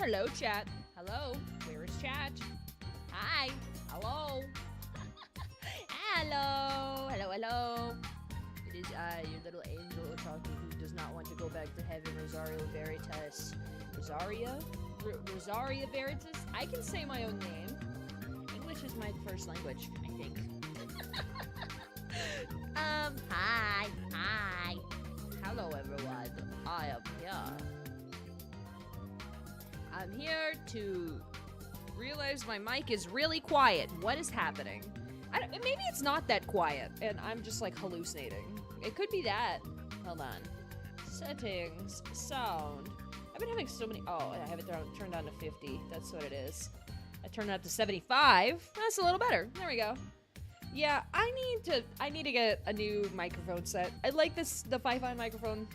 Hello, chat. Hello. Where is chat? Hi. Hello. Hello. Hello, hello. It is I, your little angel otaku who does not want to go back to heaven, Rosario Veritas. Rosaria Veritas? I can say my own name. English is my first language, I think. Hi. Hi. Hello, everyone. I am here. I'm here to realize my mic is really quiet. What is happening? Maybe it's not that quiet, and I'm just, like, hallucinating. It could be that. Hold on. Settings. Sound. I've been having so many... Oh, I have it turned down to 50. That's what it is. I turned it up to 75. That's a little better. There we go. Yeah, I need to get a new microphone set. I like the Fi-Fi microphone,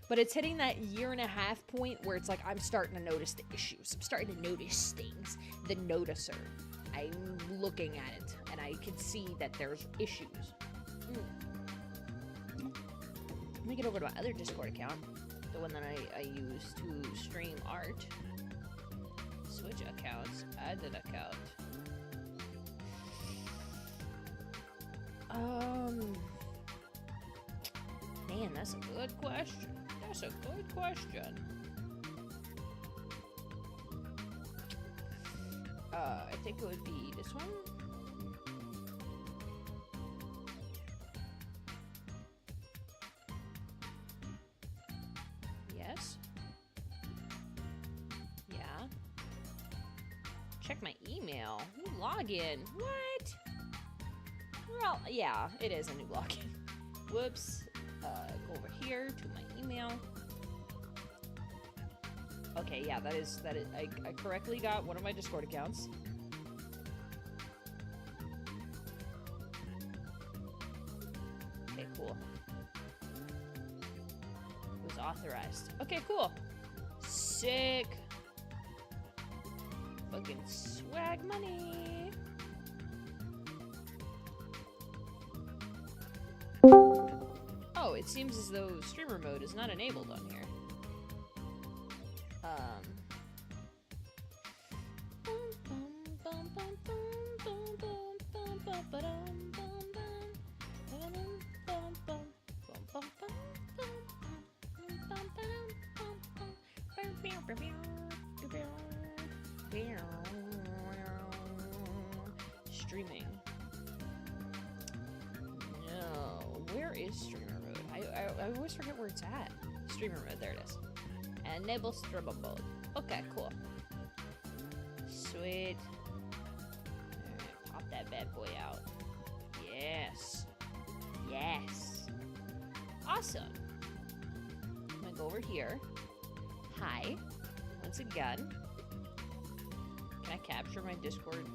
but it's hitting that 1.5 point where it's like I'm starting to notice the issues. I'm starting to notice things. The noticer. I'm looking at it, and I can see that there's issues. Let me get over to my other Discord account, the one that I use to stream art. Switch accounts. Add an account. Man, that's a good question. That's a good question. I think it would be this one. Yes. Yeah. Check my email. New login. What? Well, yeah, it is a new login. Whoops. Go over here to my email. Okay, yeah, that is I correctly got one of my Discord accounts. Okay, cool. It was authorized. Okay, cool. Sick. Fucking swag money. Oh, it seems as though streamer mode is not enabled on here. Streaming. No, where is streamer mode? I always forget where it's at. Streamer mode, there it is. Enable streamer mode. Okay, cool. Sweet. Alright, pop that bad boy out. Yes. Yes. Awesome. I'm gonna go over here. Hi. Once again. Can I capture my Discord?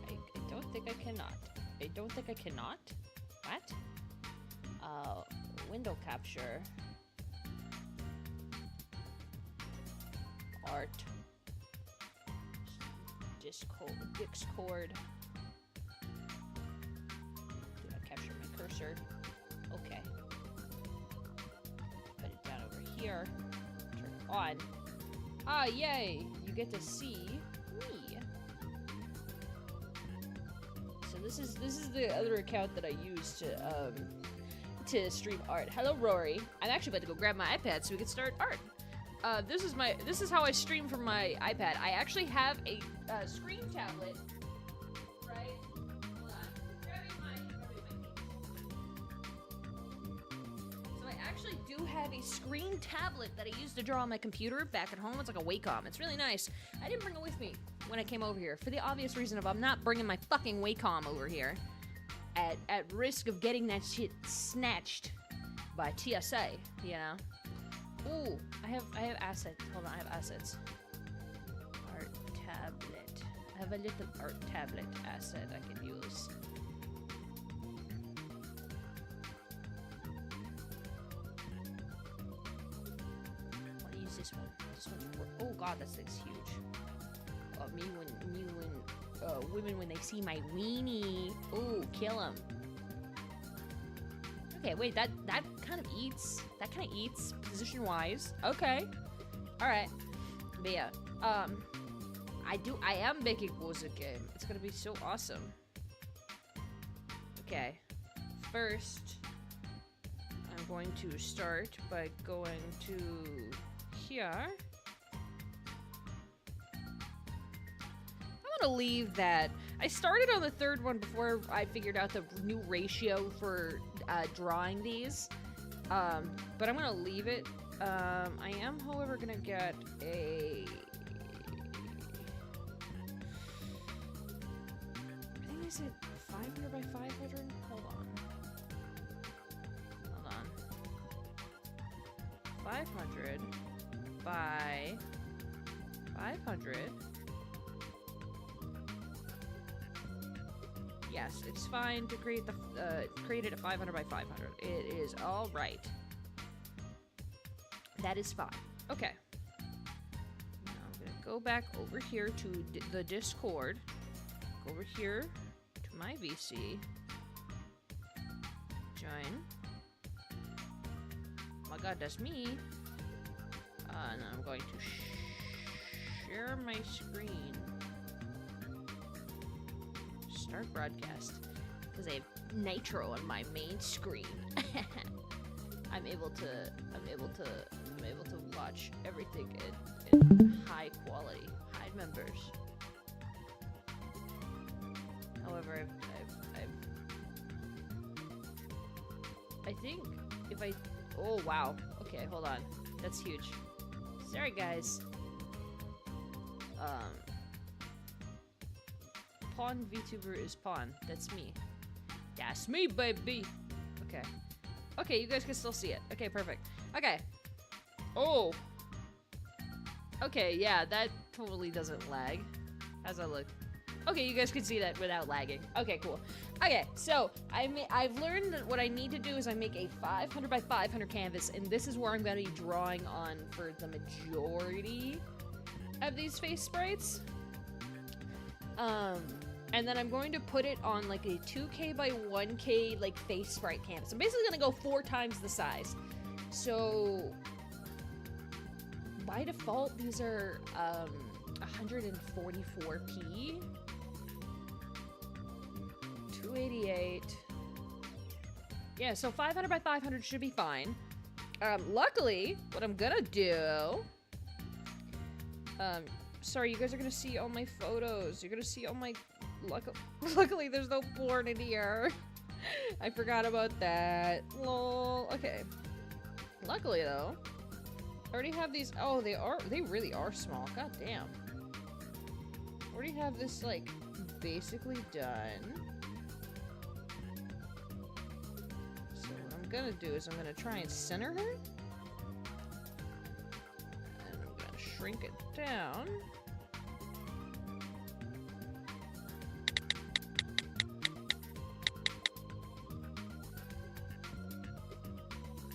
I don't think I cannot. I don't think I cannot. What? Window capture. Art. Discord. Did I capture my cursor? Okay. Put it down over here. Turn it on. Ah, yay! You get to see me. So this is the other account that I use to stream art. Hello, Rory. I'm actually about to go grab my iPad so we can start art. This is how I stream from my iPad. I actually have a screen tablet, right? Hold on. Grabbing my So I actually do have a screen tablet that I use to draw on my computer back at home. It's like a Wacom. It's really nice. I didn't bring it with me when I came over here for the obvious reason of I'm not bringing my fucking Wacom over here at risk of getting that shit snatched by TSA, you know? Ooh, I have assets. Hold on, I have assets. Art tablet. I have a little art tablet asset I can use. I'll use this one. This one's oh god, that thing's huge. Women when they see my weenie. Ooh, kill them. Okay, wait, that kind of eats. That kind of eats position-wise. Okay. All right. But yeah, I am making ROSA game. It's gonna be so awesome. Okay, first, I'm going to start by going to here. I'm gonna leave that. I started on the third one before I figured out the new ratio for drawing these, but I'm gonna leave it. I am, however, gonna get a... I think I said 500 by 500? Hold on. 500 by 500. Yes, it's fine to create the create it at 500 by 500. It is all right. That is fine. Okay. Now I'm gonna go back over here to the Discord. Go over here to my VC. Join. Oh my God, that's me. And I'm going to share my screen. Start broadcast because I have nitro on my main screen. I'm able to watch everything in high quality, high numbers. However, I think if I, oh wow, okay, hold on, that's huge. Sorry guys. Pawn VTuber is Pawn. That's me. That's me, baby. Okay. Okay, you guys can still see it. Okay, perfect. Okay. Oh. Okay, yeah, that totally doesn't lag. How's that look? Okay, you guys can see that without lagging. Okay, cool. Okay, so I've learned that what I need to do is I make a 500 by 500 canvas, and this is where I'm going to be drawing on for the majority of these face sprites. And then I'm going to put it on like a 2K by 1K like face sprite canvas. I'm basically gonna go 4 times the size. So by default, these are 144p, 288. Yeah, so 500 by 500 should be fine. Luckily, what I'm gonna do. Sorry, you guys are gonna see all my photos. You're gonna see all my... Luckily, there's no porn in here. I forgot about that. Lol. Okay. Luckily, though, I already have these... Oh, they really are small. God damn. I already have this, like, basically done. So what I'm gonna do is I'm gonna try and center her. And I'm gonna shrink it down.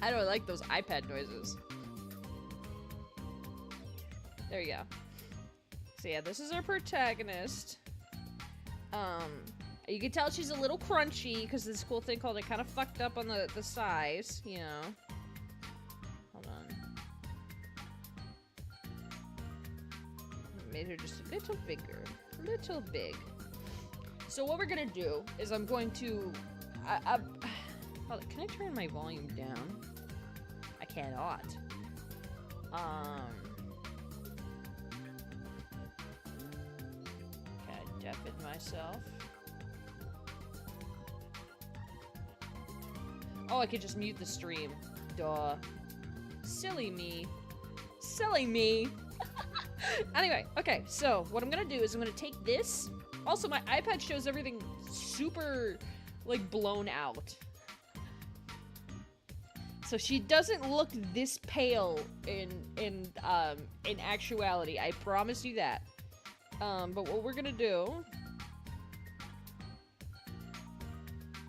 I don't like those iPad noises. There you go. So yeah, this is our protagonist. You can tell she's a little crunchy because this cool thing called it kind of fucked up on the size, you know. Hold on. Made her just a little bigger. A little big. So what we're gonna do is I'm going to... Hold on, can I turn my volume down? I cannot. Can I deafen myself? Oh, I could just mute the stream. Duh. Silly me. Silly me. Anyway, okay, so what I'm gonna do is I'm gonna take this. Also, my iPad shows everything super, like, blown out. So she doesn't look this pale in actuality. I promise you that. But what we're gonna do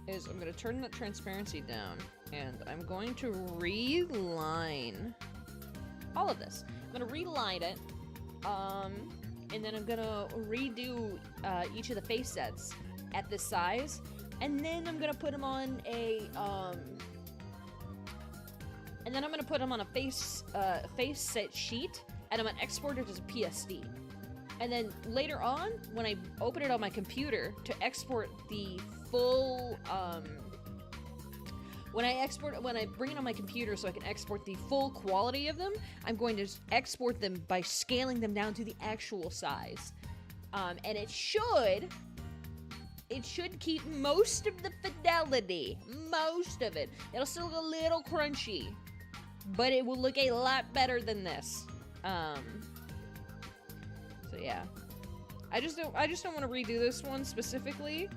is I'm gonna turn the transparency down, and I'm going to reline all of this. I'm gonna reline it, and then I'm gonna redo each of the face sets at this size, and then I'm gonna put them on a face set sheet and I'm gonna export it as a PSD. And then later on, when I open it on my computer to export the full, when I bring it on my computer so I can export the full quality of them, I'm going to export them by scaling them down to the actual size. And it should keep most of the fidelity. Most of it. It'll still look a little crunchy, but it will look a lot better than this. So yeah. I just don't want to redo this one specifically.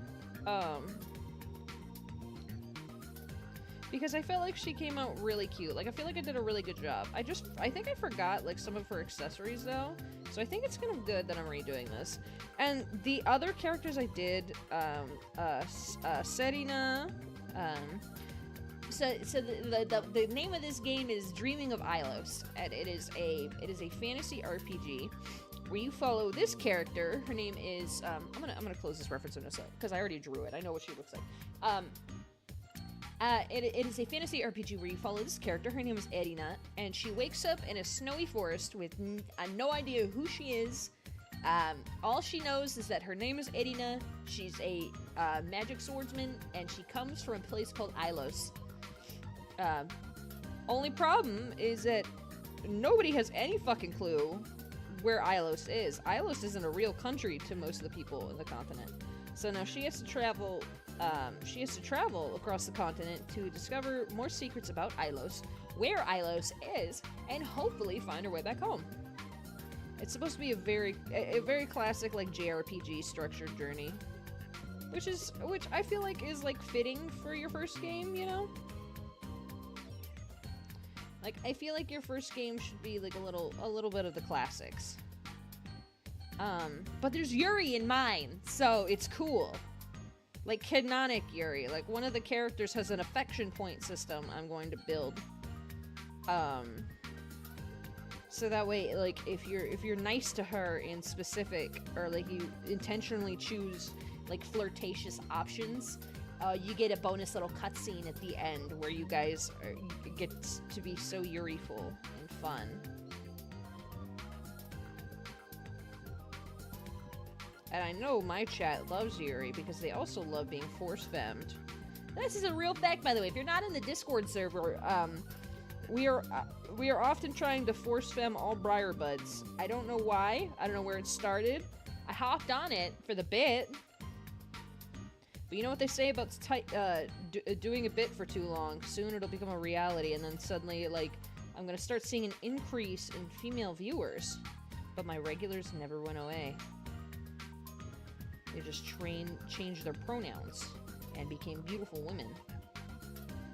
Because I felt like she came out really cute. Like, I feel like I did a really good job. I think I forgot, like, some of her accessories, though. So I think it's kind of good that I'm redoing this. And the other characters I did, Serena, so the name of this game is Dreaming of Ilos, and it is a fantasy RPG where you follow this character. Her name is, I'm gonna close this reference in a sec, because I already drew it. I know what she looks like. It is a fantasy RPG where you follow this character. Her name is Erina, and she wakes up in a snowy forest with no idea who she is. All she knows is that her name is Erina. She's a magic swordsman, and she comes from a place called Ilos. Only problem is that nobody has any fucking clue where Ilos is. Ilos isn't a real country to most of the people in the continent. So now she has to travel across the continent to discover more secrets about Ilos, where Ilos is, and hopefully find her way back home. It's supposed to be a very classic, like, JRPG structured journey, which I feel like is, like, fitting for your first game, you know? Like, I feel like your first game should be, like, a little bit of the classics. But there's Yuri in mine, so it's cool. Like, canonic Yuri. Like, one of the characters has an affection point system I'm going to build. So that way, like, if you're nice to her in specific, or, like, you intentionally choose, like, flirtatious options, you get a bonus little cutscene at the end where you guys get to be so Yuri-ful and fun. And I know my chat loves Yuri because they also love being force-femmed. This is a real fact, by the way. If you're not in the Discord server, we are often trying to force-fem all BriarBuds. I don't know why. I don't know where it started. I hopped on it for the bit. But you know what they say about doing a bit for too long? Soon it'll become a reality, and then suddenly, like, I'm gonna start seeing an increase in female viewers. But my regulars never went away. They just changed their pronouns and became beautiful women.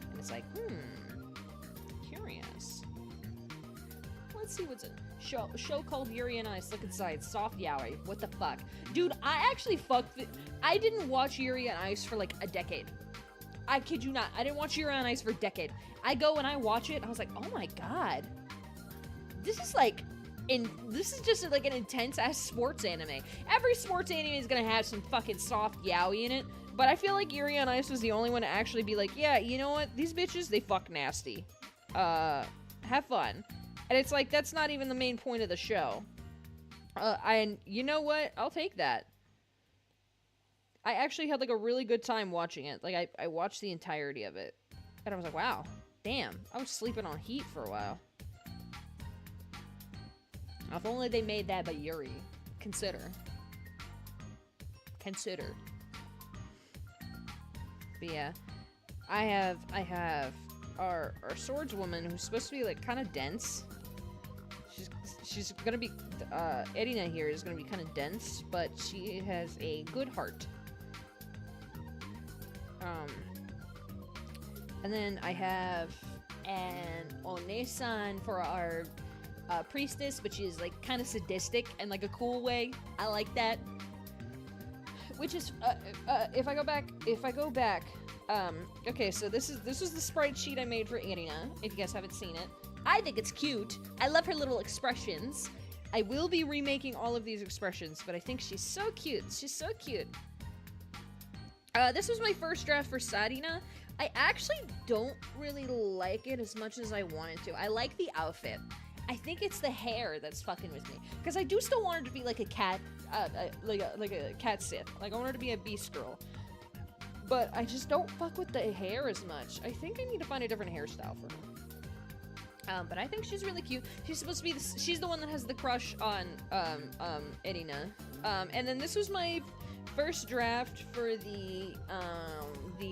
And it's like, curious. Let's see what's in show called Yuri on Ice. Look inside. Soft yaoi. What the fuck? Dude, I actually I didn't watch Yuri on Ice for like a decade. I kid you not. I didn't watch Yuri on Ice for a decade. I go and I watch it, and I was like, oh my god. This is like... this is just like an intense-ass sports anime. Every sports anime is gonna have some fucking soft yaoi in it, but I feel like Yuri on Ice was the only one to actually be like, yeah, you know what? These bitches, they fuck nasty. Have fun. And it's like, that's not even the main point of the show. And you know what? I'll take that. I actually had like a really good time watching it. Like, I watched the entirety of it. And I was like, wow, damn, I was sleeping on Heat for a while. If only they made that by Yuri. Consider. But yeah, I have our swordswoman who's supposed to be like kind of dense. She's gonna be Erina here is gonna be kind of dense, but she has a good heart. And then I have an Onesan for our priestess, but she's like kind of sadistic in like a cool way. I like that. Which is if I go back, okay, so this was the sprite sheet I made for Erina, if you guys haven't seen it. I think it's cute. I love her little expressions. I will be remaking all of these expressions, but I think she's so cute. She's so cute. This was my first draft for Sarina. I actually don't really like it as much as I wanted to. I like the outfit. I think it's the hair that's fucking with me. Because I do still want her to be like a cat, like a cat Sith. Like, I want her to be a beast girl. But I just don't fuck with the hair as much. I think I need to find a different hairstyle for her. But I think she's really cute. She's supposed to be she's the one that has the crush on, Erina. And then this was my first draft for the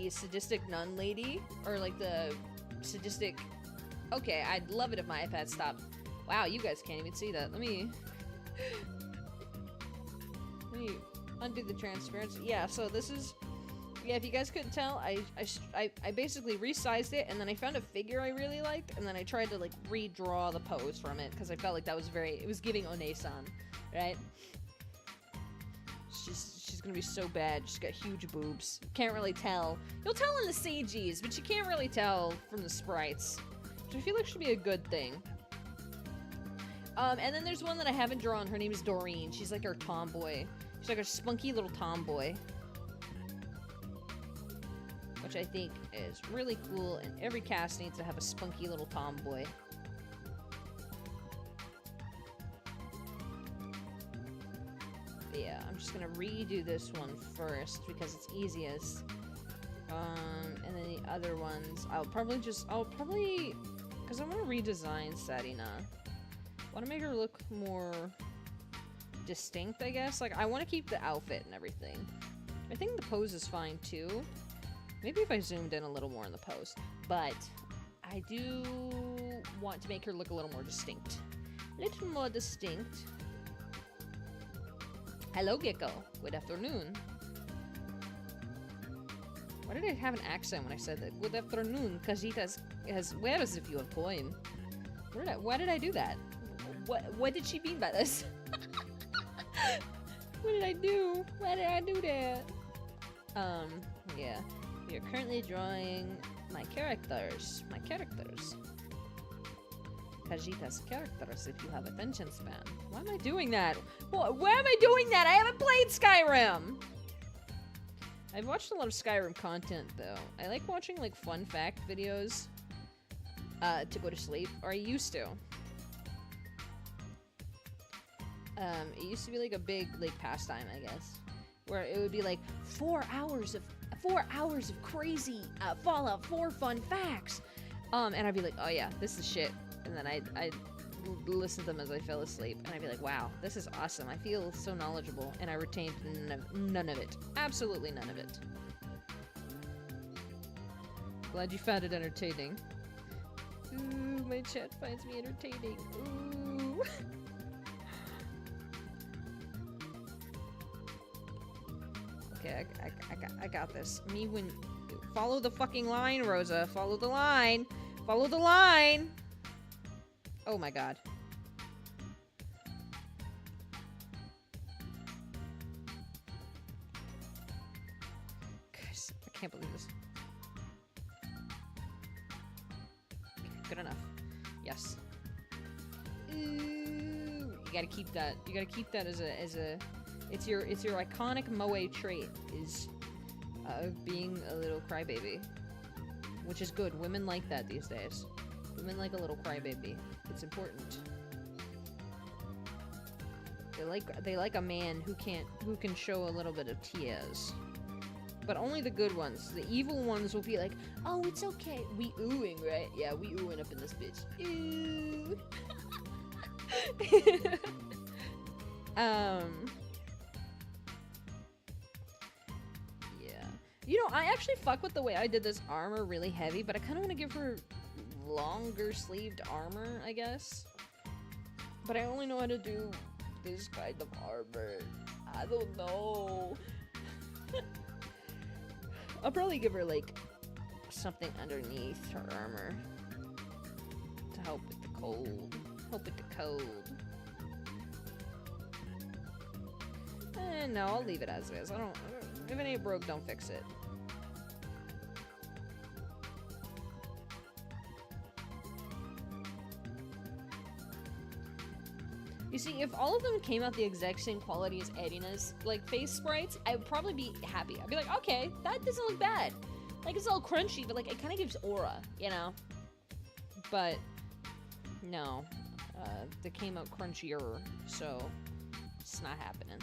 sadistic nun lady. Or like the sadistic... Okay, I'd love it if my iPad stopped. Wow, you guys can't even see that. Let me undo the transparency. Yeah, so this is... Yeah, if you guys couldn't tell, I basically resized it, and then I found a figure I really liked, and then I tried to, like, redraw the pose from it, because I felt like that was it was giving One-san, right? She's gonna be so bad. She's got huge boobs. Can't really tell. You'll tell in the CGs, but you can't really tell from the sprites. Which I feel like should be a good thing. And then there's one that I haven't drawn. Her name is Doreen. She's like our tomboy. She's like a spunky little tomboy. Which I think is really cool, and every cast needs to have a spunky little tomboy. But yeah, I'm just gonna redo this one first because it's easiest. And then the other ones, I'll probably, because I want to redesign Sarina. I want to make her look more distinct, I guess. Like, I want to keep the outfit and everything. I think the pose is fine too. Maybe if I zoomed in a little more in the pose. But I do want to make her look a little more distinct. A little more distinct. Hello, Gecko. Good afternoon. Why did I have an accent when I said that? Good afternoon, Casitas has wears if you have coin. Why did I do that? What did she mean by this? What did I do? Why did I do that? Yeah. We are currently drawing my characters. Kajita's characters, if you have attention span. Why am I doing that? Why am I doing that? I haven't played Skyrim! I've watched a lot of Skyrim content, though. I like watching, like, fun fact videos to go to sleep. Or I used to. It used to be, like, a big, like, pastime, I guess. Where it would be, like, 4 hours of crazy Fallout 4 fun facts. And I'd be like, oh yeah, this is shit. And then I'd listen to them as I fell asleep, and I'd be like, wow, this is awesome. I feel so knowledgeable, and I retained none of it. Absolutely none of it. Glad you found it entertaining. Ooh, my chat finds me entertaining. Ooh. Okay, I got this. Follow the fucking line, Rosa. Follow the line. Follow the line. Oh my god. Guys, I can't believe this. Okay, good enough. Yes. Ooh, you gotta keep that. You gotta keep that as a. It's your iconic moe trait is being a little crybaby, which is good. Women like that these days. Women like a little crybaby. It's important. They like a man who can show a little bit of tears. But only the good ones. The evil ones will be like, oh, it's okay. We oohing, right? Yeah, we oohing up in this bitch. Ooh. Yeah. You know, I actually fuck with the way I did this armor really heavy, but I kind of want to give her longer sleeved armor, I guess. But I only know how to do this kind of armor. I don't know. I'll probably give her like something underneath her armor to help with the cold. No, I'll leave it as is. If it ain't broke, don't fix it. You see, if all of them came out the exact same quality as Erina's, like, face sprites, I would probably be happy. I'd be like, okay, that doesn't look bad. Like, it's all crunchy, but, like, it kind of gives aura, you know? But, no. that came out crunchier, so it's not happening.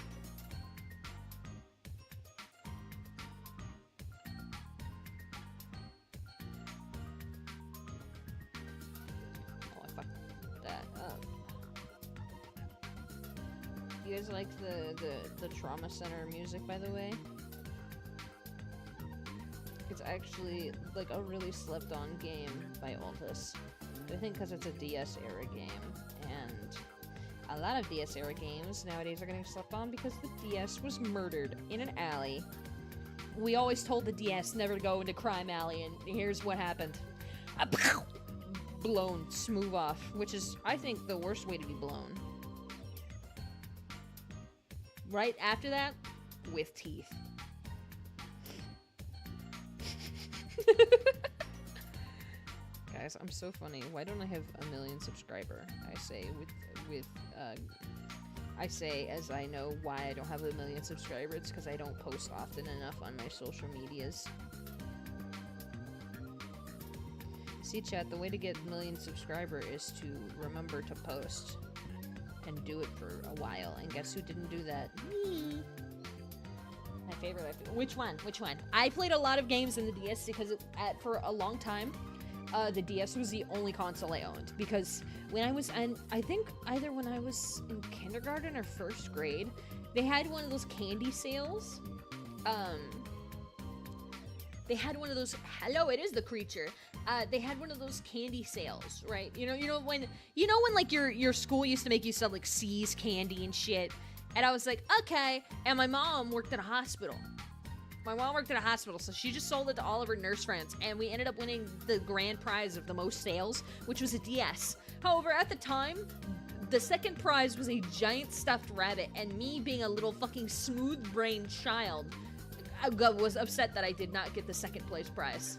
Oh, I fucked that up. You guys like the Trauma Center music, by the way? It's actually like a really slept on game by Altus. I think because it's a DS era game, and a lot of DS era games nowadays are getting slept on because the DS was murdered in an alley. We always told the DS never to go into Crime Alley, and here's what happened. Blown smooth off, which is, I think, the worst way to be blown. Right after that, with teeth. Guys, I'm so funny. Why don't I have 1 million subscriber? I say I say as I know why I don't have 1 million subscribers. It's because I don't post often enough on my social medias. See, chat, the way to get 1 million subscriber is to remember to post and do it for a while. And guess who didn't do that? Me. My favorite. Which one? Which one? I played a lot of games in the DS because for a long time, the DS was the only console I owned. Because when I was in, I think either when I was in kindergarten or first grade, they had one of those candy sales. They had one of those. Hello, it is the creature. They had one of those candy sales, right? You know when like your school used to make you sell like C's candy and shit. And I was like, okay. And my mom worked at a hospital. So she just sold it to all of her nurse friends, and we ended up winning the grand prize of the most sales, which was a DS. However, at the time, the second prize was a giant stuffed rabbit, and me being a little fucking smooth-brained child, I was upset that I did not get the second place prize.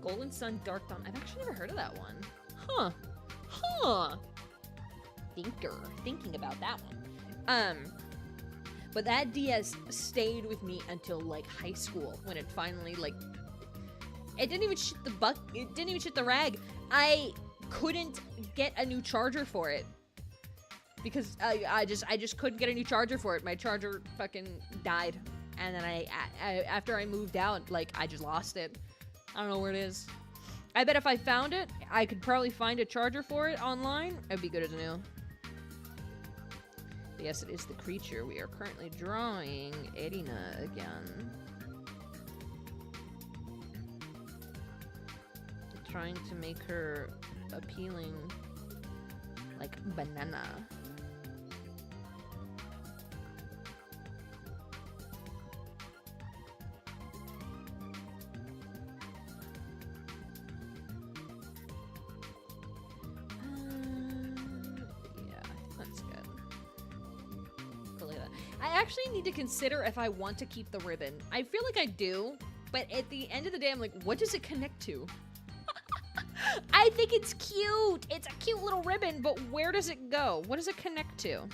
Golden Sun Dark Dawn. I've actually never heard of that one. Huh. Thinking about that one. But that DS stayed with me until like high school, when it finally it didn't even shit it didn't even shit the rag. I couldn't get a new charger for it because I just couldn't get a new charger for it. My charger fucking died, and then I after I moved out, I just lost it. I don't know where it is. I bet if I found it, I could probably find a charger for it online. It'd be good as new. But yes, it is the creature. We are currently drawing Erina again. Trying to make her appealing like banana. I actually need to consider if I want to keep the ribbon. I feel like I do, but at the end of the day, I'm like, what does it connect to? I think it's cute. It's a cute little ribbon, but where does it go? What does it connect to?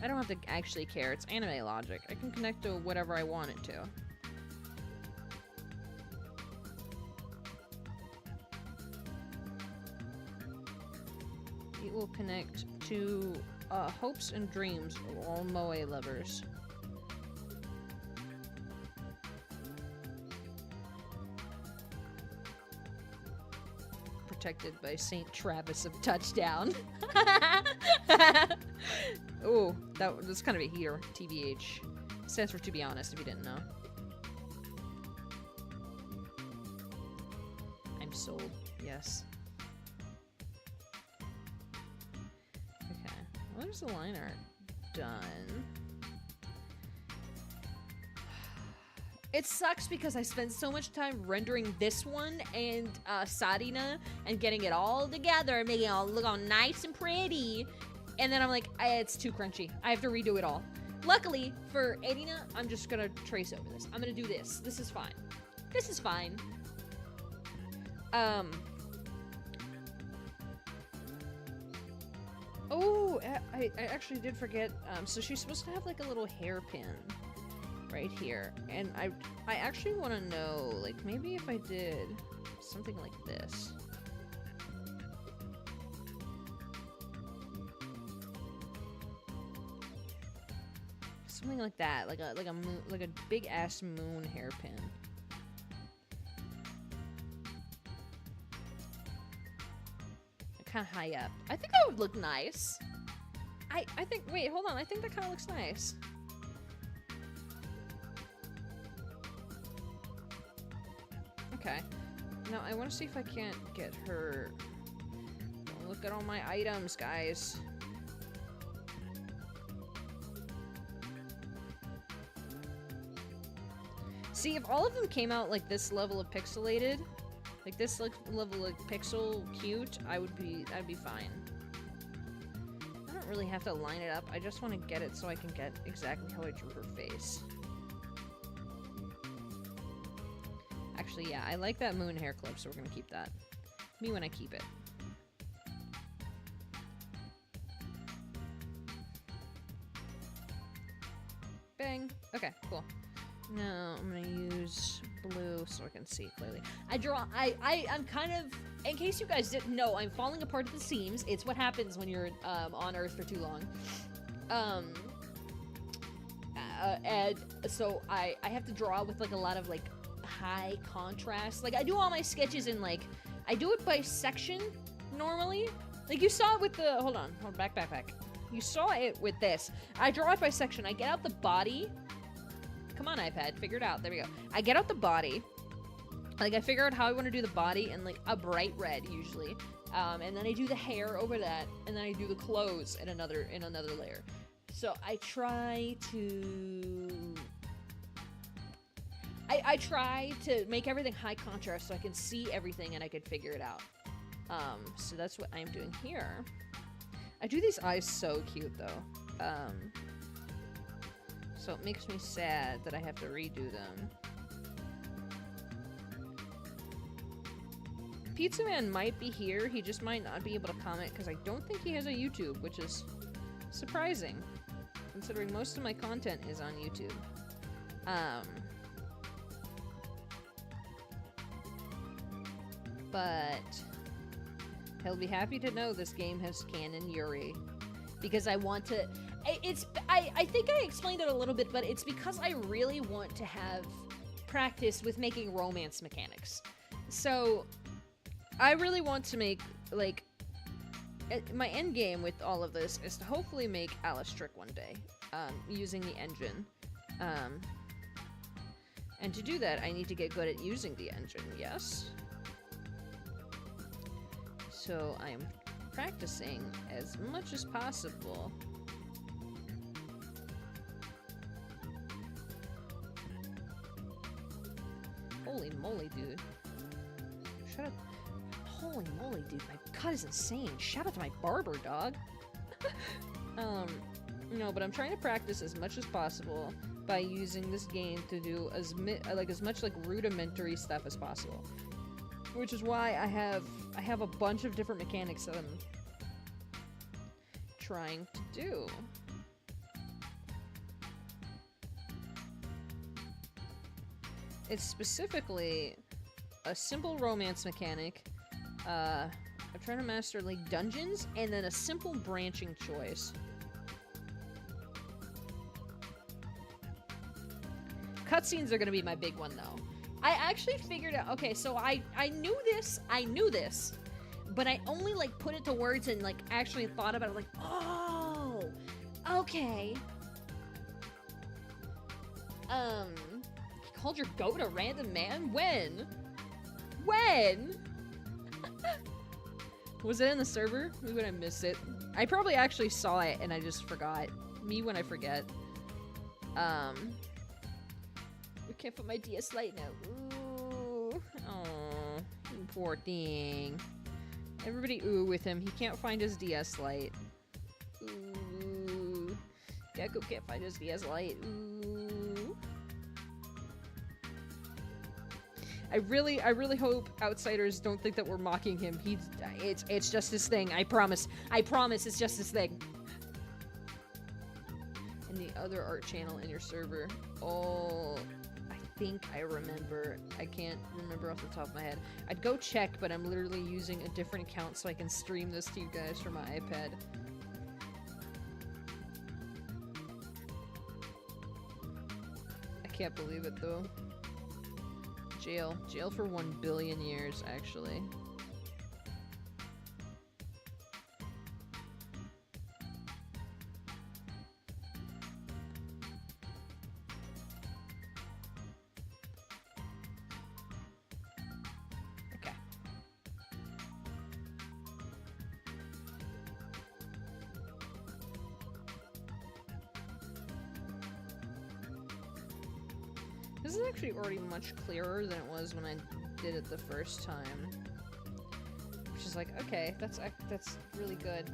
I don't have to actually care. It's anime logic. I can connect to whatever I want it to. It will connect to hopes and dreams of all moe lovers. Protected by St. Travis of Touchdown. Oh, that's kind of a heater, TBH. Stands for to be honest, if you didn't know. I'm sold, yes. There's the line art done. It sucks because I spent so much time rendering this one and Sarina and getting it all together and making it all look all nice and pretty. And then I'm like, it's too crunchy. I have to redo it all. Luckily for Erina, I'm just gonna trace over this. I'm gonna do this. This is fine. This is fine. Oh, I actually did forget. So she's supposed to have like a little hairpin right here. And I actually want to know, like, maybe if I did something like this. Something like that, like a moon, like a big ass moon hairpin. Kind of high up. I think that would look nice. I think, wait, hold on. I think that kind of looks nice. Okay. Now, I want to see if I can't get her... Oh, look at all my items, guys. See, if all of them came out like this level of pixelated, like this level of pixel cute, I'd be fine. I don't really have to line it up. I just want to get it so I can get exactly how I drew her face. Actually, yeah, I like that moon hair clip, so we're gonna keep that. Me when I keep it. Bang. Okay, cool. Now I'm gonna use blue so I can see clearly. I'm kind of, in case you guys didn't know, I'm falling apart at the seams. It's what happens when you're on Earth for too long. And so I have to draw with like a lot of like high contrast. Like I do all my sketches in like, I do it by section normally. Like you saw it with the, hold on, back. You saw it with this. I draw it by section. I get out the body. Come on, iPad, figure it out. There we go. I get out the body. Like, I figure out how I want to do the body in, like, a bright red, usually. And then I do the hair over that, and then I do the clothes in another layer. So I try to... I try to make everything high contrast so I can see everything and I can figure it out. So that's what I'm doing here. I do these eyes so cute, though. So it makes me sad that I have to redo them. Pizza Man might be here. He just might not be able to comment because I don't think he has a YouTube, which is surprising, considering most of my content is on YouTube. But he'll be happy to know this game has canon Yuri, because I want to... I think I explained it a little bit, but it's because I really want to have practice with making romance mechanics. So, I really want to make, like, my end game with all of this is to hopefully make Alice Trick one day, using the engine. And to do that, I need to get good at using the engine, yes? So, I am practicing as much as possible. Holy moly, dude. Shut up. Holy moly, dude. My cut is insane. Shout out to my barber, dog. No, but I'm trying to practice as much as possible by using this game to do as much rudimentary stuff as possible. Which is why I have a bunch of different mechanics that I'm trying to do. It's specifically a simple romance mechanic. I'm trying to master like dungeons and then a simple branching choice. Cutscenes are gonna be my big one though. I actually figured out, okay, so I knew this, but I only like put it to words and like actually thought about it like, oh, okay. Called your goat a random man? When? Was it in the server? Maybe when I missed it. I probably actually saw it and I just forgot. Me when I forget. We can't put my DS Lite now. Ooh. Oh, you poor thing. Everybody ooh with him. He can't find his DS Lite. Ooh. Gecko can't find his DS Lite. Ooh. I really hope outsiders don't think that we're mocking him. It's just his thing. I promise it's just his thing. And the other art channel in your server. Oh, I think I remember. I can't remember off the top of my head. I'd go check, but I'm literally using a different account so I can stream this to you guys from my iPad. can't believe it though. Jail. Jail for 1 billion years, actually. Okay. This is actually already much clearer than it was when I did it the first time. Which is like, okay, that's really good.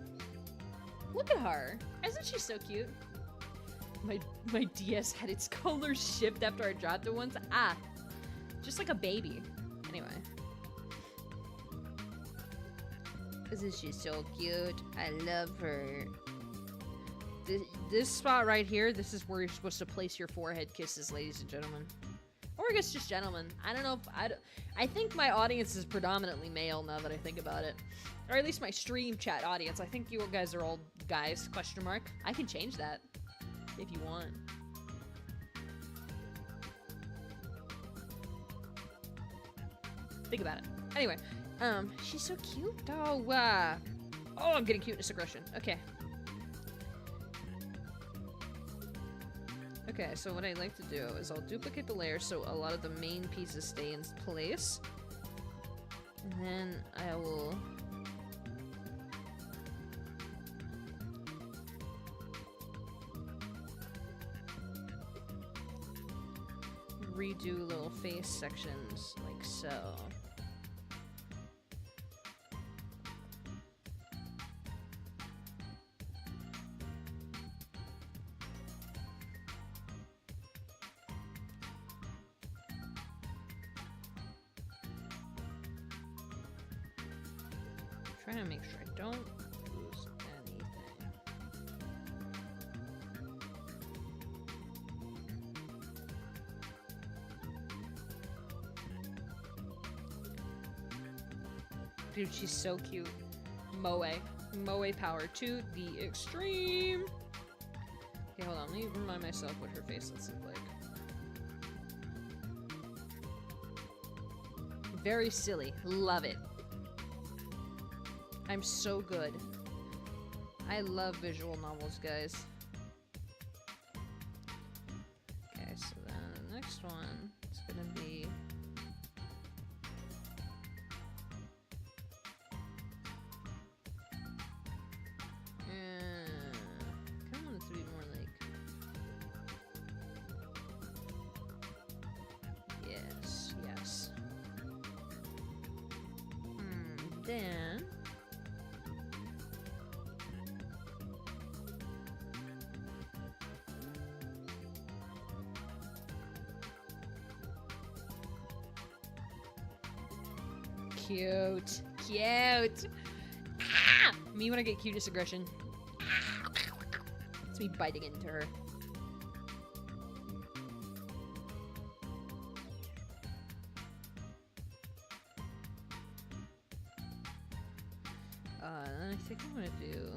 Look at her! Isn't she so cute? My DS had its colors shift after I dropped it once. Ah! Just like a baby. Anyway. Isn't she so cute? I love her. This spot right here, this is where you're supposed to place your forehead kisses, ladies and gentlemen. Or I guess just gentlemen. I don't know if I think my audience is predominantly male now that I think about it. Or at least my stream chat audience. I think you guys are all guys, question mark. I can change that if you want. Think about it. Anyway, she's so cute. Oh, oh, I'm getting cuteness aggression. Okay. Okay, so what I like to do is I'll duplicate the layer so a lot of the main pieces stay in place. And then I will... redo little face sections like so. Trying to make sure I don't lose anything. Dude, she's so cute. Moe. Moe power to the extreme. Okay, hold on. Let me remind myself what her face looks like. Very silly. Love it. I'm so good. I love visual novels, guys. Okay, so then the next one is gonna be... I kind of want it to be more like... Yes, yes. Then... Cute. Cute. Ah! Me when I get cuteness aggression. It's me biting into her. Then I think I'm gonna do...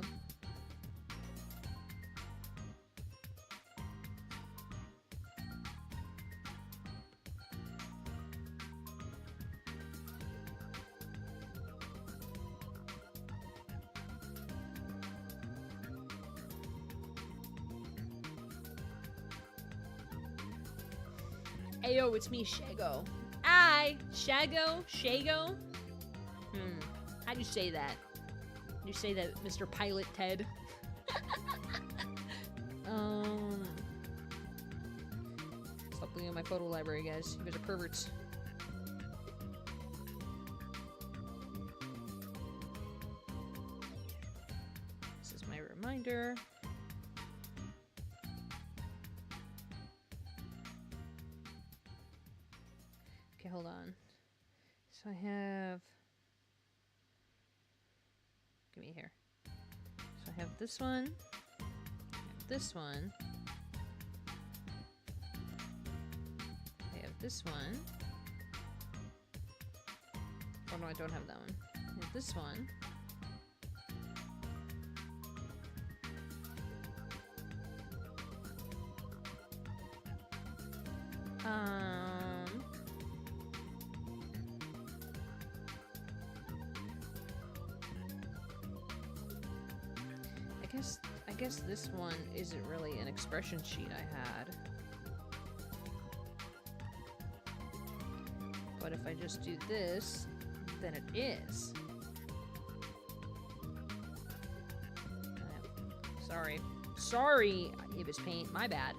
Ayo, it's me, Shago. Shago? Shago? How do you say that? How do you say that, Mr. Pilot Ted? Stop looking at my photo library, guys. You guys are perverts. This is my reminder. Okay, hold on. So I have... Give me here. So I have this one. I have this one. I have this one. Oh no, I don't have that one. I have this one. guess this one isn't really an expression sheet I had. But if I just do this, then it is. Sorry. Sorry, it was paint. My bad.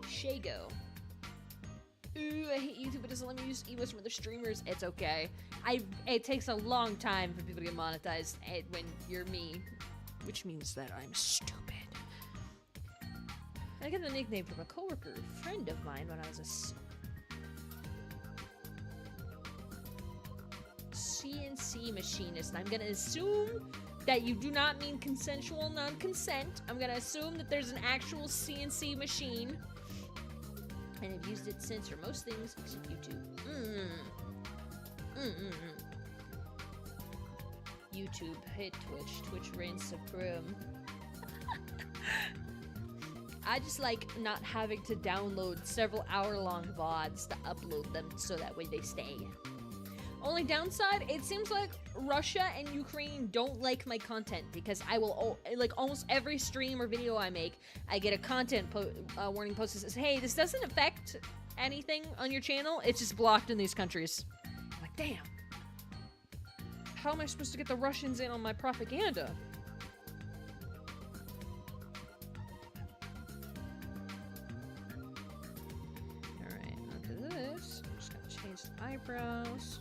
Shago. Ooh, I hate YouTube. It doesn't let me use emotes from other streamers. It's okay. It takes a long time for people to get monetized when you're me. Which means that I'm stupid. I got the nickname from a coworker, friend of mine, when I was a CNC machinist. I'm gonna assume that you do not mean consensual non-consent. I'm gonna assume that there's an actual CNC machine. And I've used it since for most things except YouTube. YouTube, hit Twitch. Twitch reigns supreme. I just like not having to download several hour-long VODs to upload them so that way they stay. Only downside, it seems like Russia and Ukraine don't like my content because I will, like almost every stream or video I make, I get a content warning post that says, hey, this doesn't affect anything on your channel, it's just blocked in these countries. I'm like, damn. How am I supposed to get the Russians in on my propaganda? Alright, onto this. I'm just gonna change the eyebrows.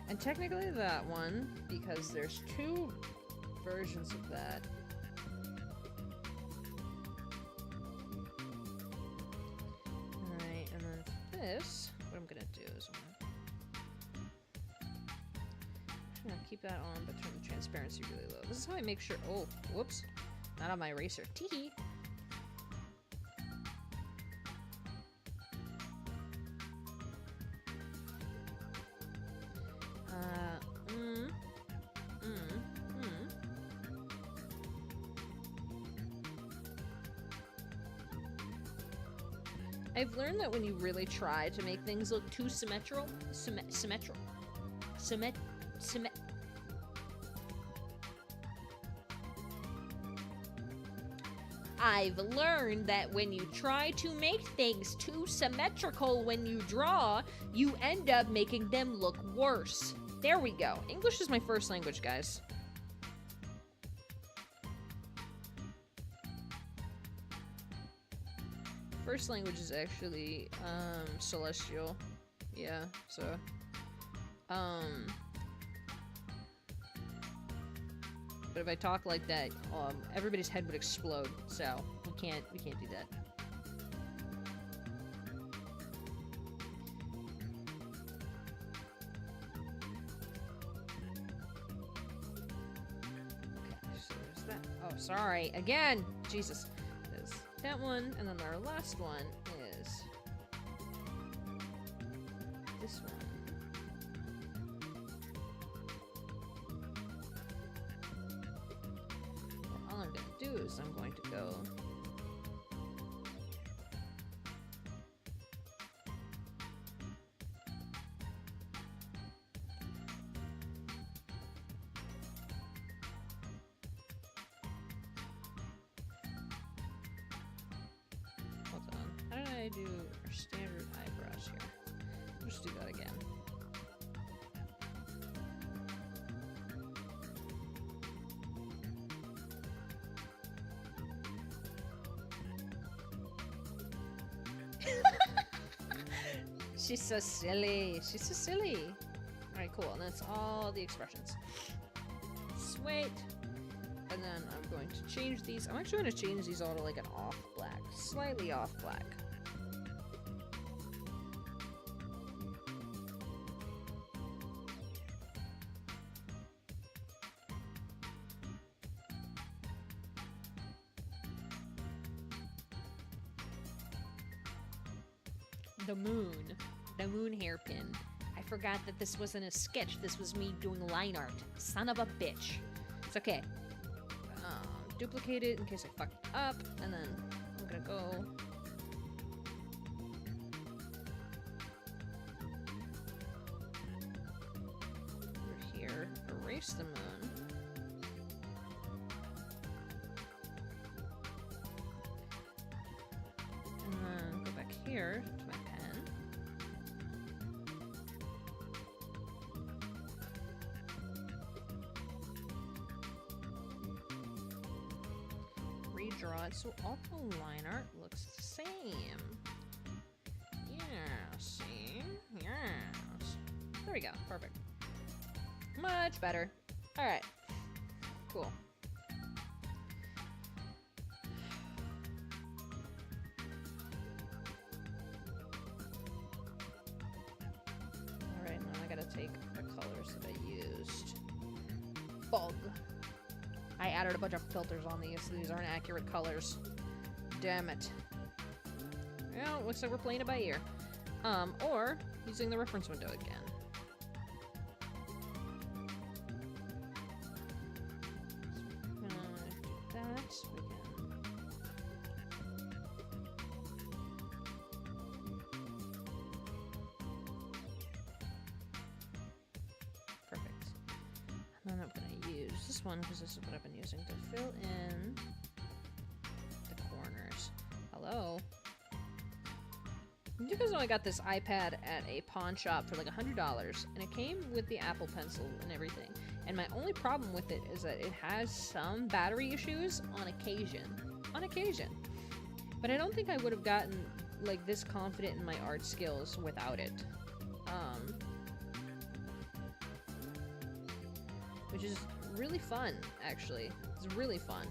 And technically that one, because there's two versions of that. Alright, and then this, what I'm gonna do is I'm gonna keep that on, but turn the transparency really low. This is how I make sure, oh, whoops, not on my eraser, teehee. I've learned that when you really try to make things look too symmetrical, I've learned that when you try to make things too symmetrical when you draw, you end up making them look worse. There we go. English is my first language, guys. First language is actually, Celestial. Yeah, so, but if I talk like that, everybody's head would explode, so we can't do that. Okay, so there's that. Oh, sorry, again! Jesus. There's that one, and then our last one is this one. And all I'm going to do is I'm going to go do our standard eyebrows here. Let's do that again. She's so silly. She's so silly. Alright, cool. And that's all the expressions. Sweet. And then I'm going to change these. I'm actually going to change these all to like an off black. Slightly off black. The moon hairpin. I forgot that this wasn't a sketch. This was me doing line art. Son of a bitch. It's okay. Duplicate it in case I fucked up, and then I'm gonna go over here, erase the moon. And then go back here to my pen. Redraw it so all the line art looks the same. Yeah, see? Yes. There we go. Perfect. Much better. Alright. Cool. Alright, now I gotta take the colors that I used. Bug. I added a bunch of filters on these, so these aren't accurate colors. Damn it. Well, it looks like we're playing it by ear. Or using the reference window again. Do that. We can... Perfect. And then I'm gonna use this one because this is what I've been using to fill in the corners. Hello. You guys know I got this iPad at a pawn shop for like $100, and it came with the Apple Pencil and everything. And my only problem with it is that it has some battery issues on occasion. On occasion. But I don't think I would have gotten like this confident in my art skills without it. Which is really fun, actually. It's really fun.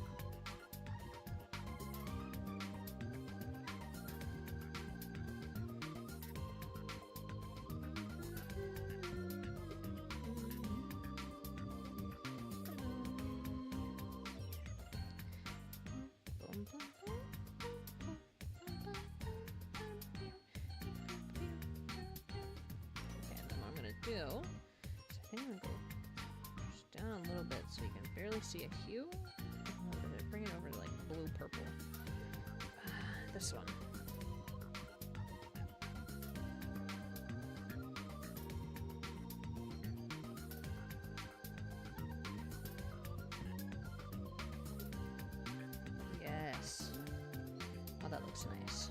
Do. So I think I'm gonna go just down a little bit so you can barely see a hue. I'm gonna bring it over to like blue purple. This one. Yes. Oh, that looks nice.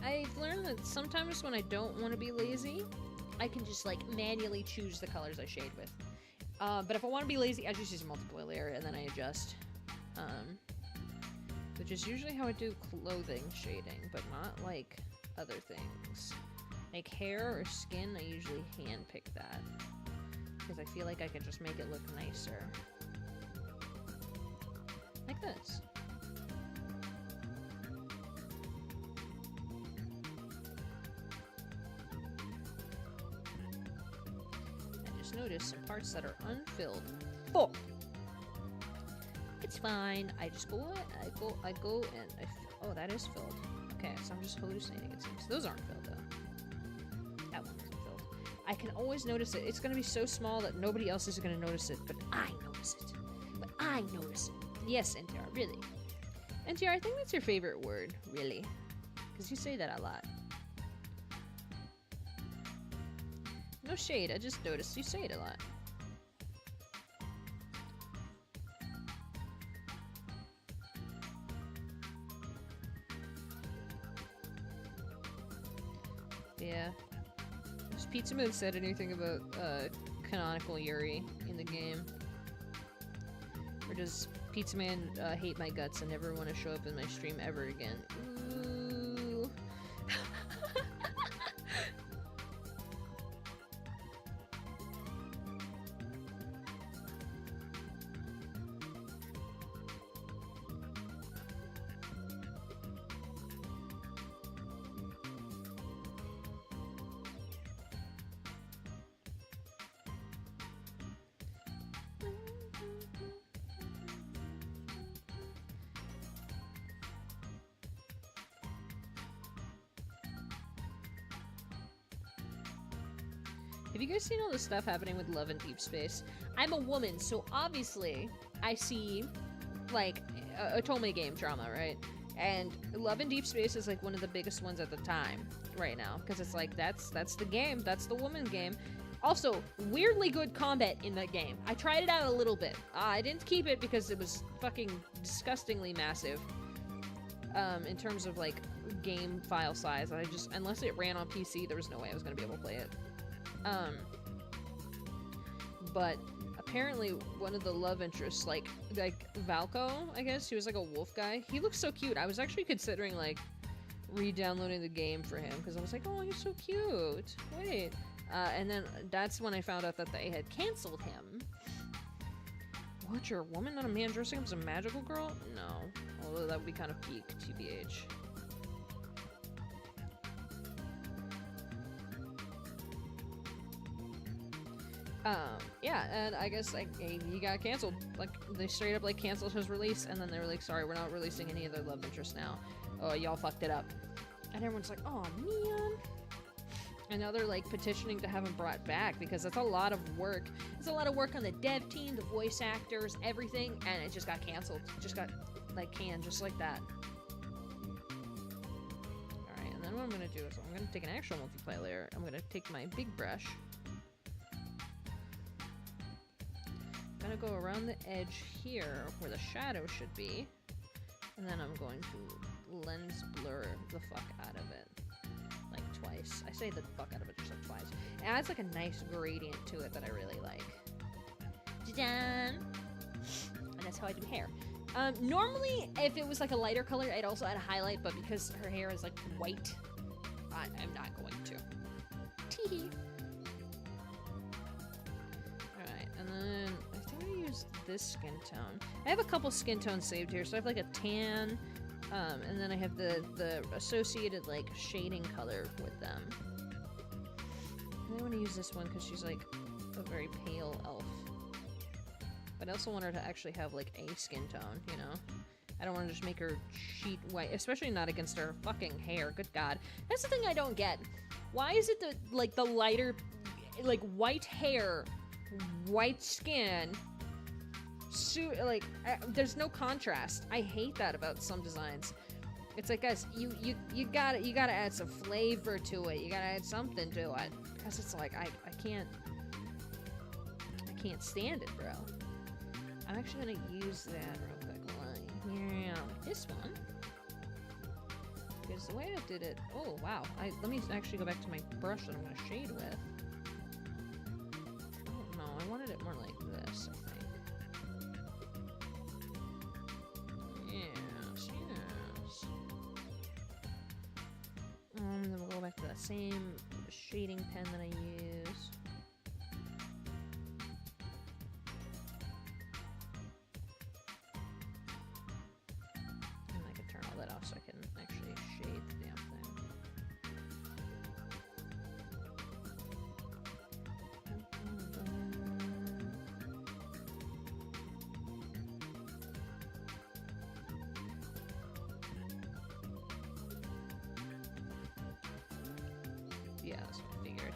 I've learned that sometimes when I don't want to be lazy, I can just like manually choose the colors I shade with. But if I want to be lazy, I just use a multiple layer and then I adjust. Which is usually how I do clothing shading, but not like other things. Like hair or skin, I usually hand pick that. Because I feel like I can just make it look nicer. Like this. Notice some parts that are unfilled. Oh, it's fine. I just go and oh, that is filled. Okay, so I'm just hallucinating. It seems those aren't filled though. That one isn't filled. I can always notice it. It's gonna be so small that nobody else is gonna notice it, but I notice it. But I notice it. Yes, NTR, really. NTR, I think that's your favorite word, really, because you say that a lot. No shade, I just noticed you say it a lot. Yeah. Has Pizza Moon said anything about canonical Yuri in the game? Or does Pizza Man hate my guts and never want to show up in my stream ever again? Ooh. Have you guys seen all the stuff happening with Love in Deep Space? I'm a woman, so obviously I see, like, a Otome game drama, right? And Love in Deep Space is, like, one of the biggest ones at the time right now. Because it's like, that's the game. That's the woman game. Also, weirdly good combat in that game. I tried it out a little bit. I didn't keep it because it was fucking disgustingly massive. In terms of, like, game file size. Unless it ran on PC, there was no way I was going to be able to play it. But apparently one of the love interests, like Valko, I guess, he was like a wolf guy. He looks so cute. I was actually considering, like, re-downloading the game for him, because I was like, oh, he's so cute. Wait. And then that's when I found out that they had canceled him. What, you're a woman, not a man dressing up as a magical girl? No. Although that would be kind of peak, TBH. Yeah, and I guess, like, he got canceled. Like, they straight up, like, canceled his release, and then they were like, sorry, we're not releasing any of their love interests now. Oh, y'all fucked it up. And everyone's like, oh, man. And now they're, like, petitioning to have him brought back, because that's a lot of work. It's a lot of work on the dev team, the voice actors, everything, and it just got canceled. Just got, like, canned, just like that. Alright, and then what I'm gonna do is I'm gonna take an actual multiplayer layer. I'm gonna take my big brush. I'm gonna go around the edge here where the shadow should be, and then I'm going to lens blur the fuck out of it, like twice. I say the fuck out of it just like twice. It adds like a nice gradient to it that I really like. Ta-da! And that's how I do hair. Normally, if it was like a lighter color, I'd also add a highlight, but because her hair is like white, I'm not going to. Teehee. Alright, and then I think I used this skin tone. I have a couple skin tones saved here, so I have like a tan, and then I have the associated like shading color with them. And I want to use this one because she's like a very pale elf. But I also want her to actually have like a skin tone, you know? I don't want to just make her sheet white, especially not against her fucking hair. Good God. That's the thing I don't get. Why is it that, like, the lighter, like, white hair, white skin, there's no contrast. I hate that about some designs. It's like, guys, you gotta add some flavor to it. You gotta add something to it. Because it's like, I can't stand it, bro. I'm actually gonna use that real quick. Yeah, this one. Because the way I did it, oh wow. Let me actually go back to my brush that I'm gonna shade with. Oh no, I wanted it more like this, I think. Yes, yes. Then we'll go back to that same shading pen that I use. So I can actually shade the damn thing. Yeah, that's what I figured.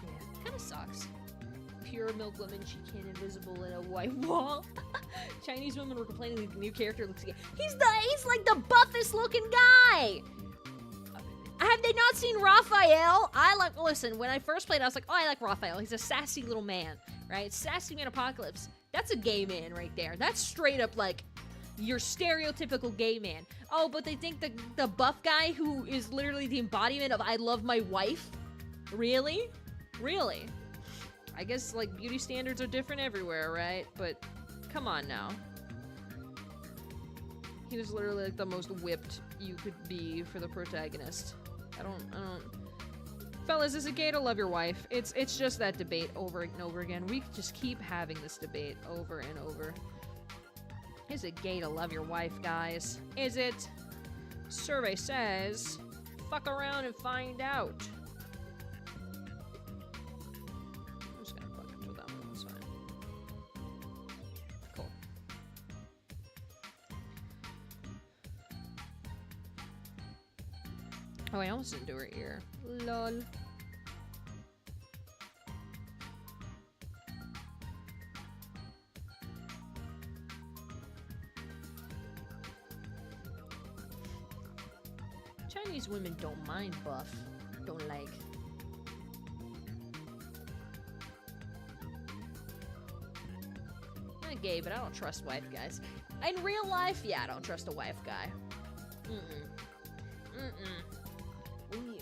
Yeah, kind of sucks. Pure milk lemon chicken invisible in a white wall. Chinese women were complaining that the new character looks gay. He's like the buffest looking guy! Have they not seen Raphael? Listen, when I first played, I was like, oh, I like Raphael. He's a sassy little man, right? Sassy man apocalypse. That's a gay man right there. That's straight up like your stereotypical gay man. Oh, but they think the buff guy who is literally the embodiment of I love my wife? Really? Really? I guess, like, beauty standards are different everywhere, right? But come on now. He was literally like the most whipped you could be for the protagonist. I don't. Fellas, is it gay to love your wife? It's just that debate over and over again. We just keep having this debate over and over. Is it gay to love your wife, guys? Is it? Survey says, fuck around and find out. Oh, I almost didn't do her ear. Lol. Chinese women don't mind buff. Don't like. I'm not gay, but I don't trust wife guys. In real life, yeah, I don't trust a wife guy.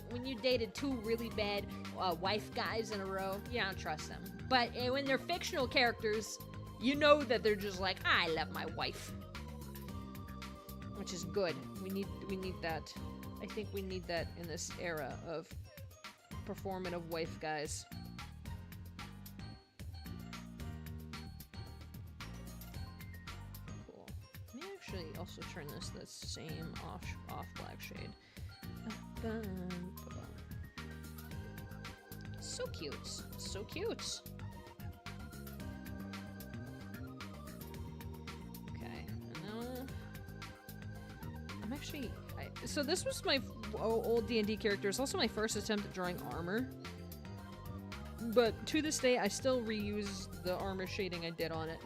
When you dated 2 really bad wife guys in a row, you don't trust them. But when they're fictional characters, you know that they're just like, I love my wife. Which is good. We need that. I think we need that in this era of performative wife guys. Cool. Let me actually also turn this the same off black shade. So cute. So cute. Okay, and now I'm actually... so this was my old D&D character. It's also my first attempt at drawing armor. But to this day, I still reuse the armor shading I did on it.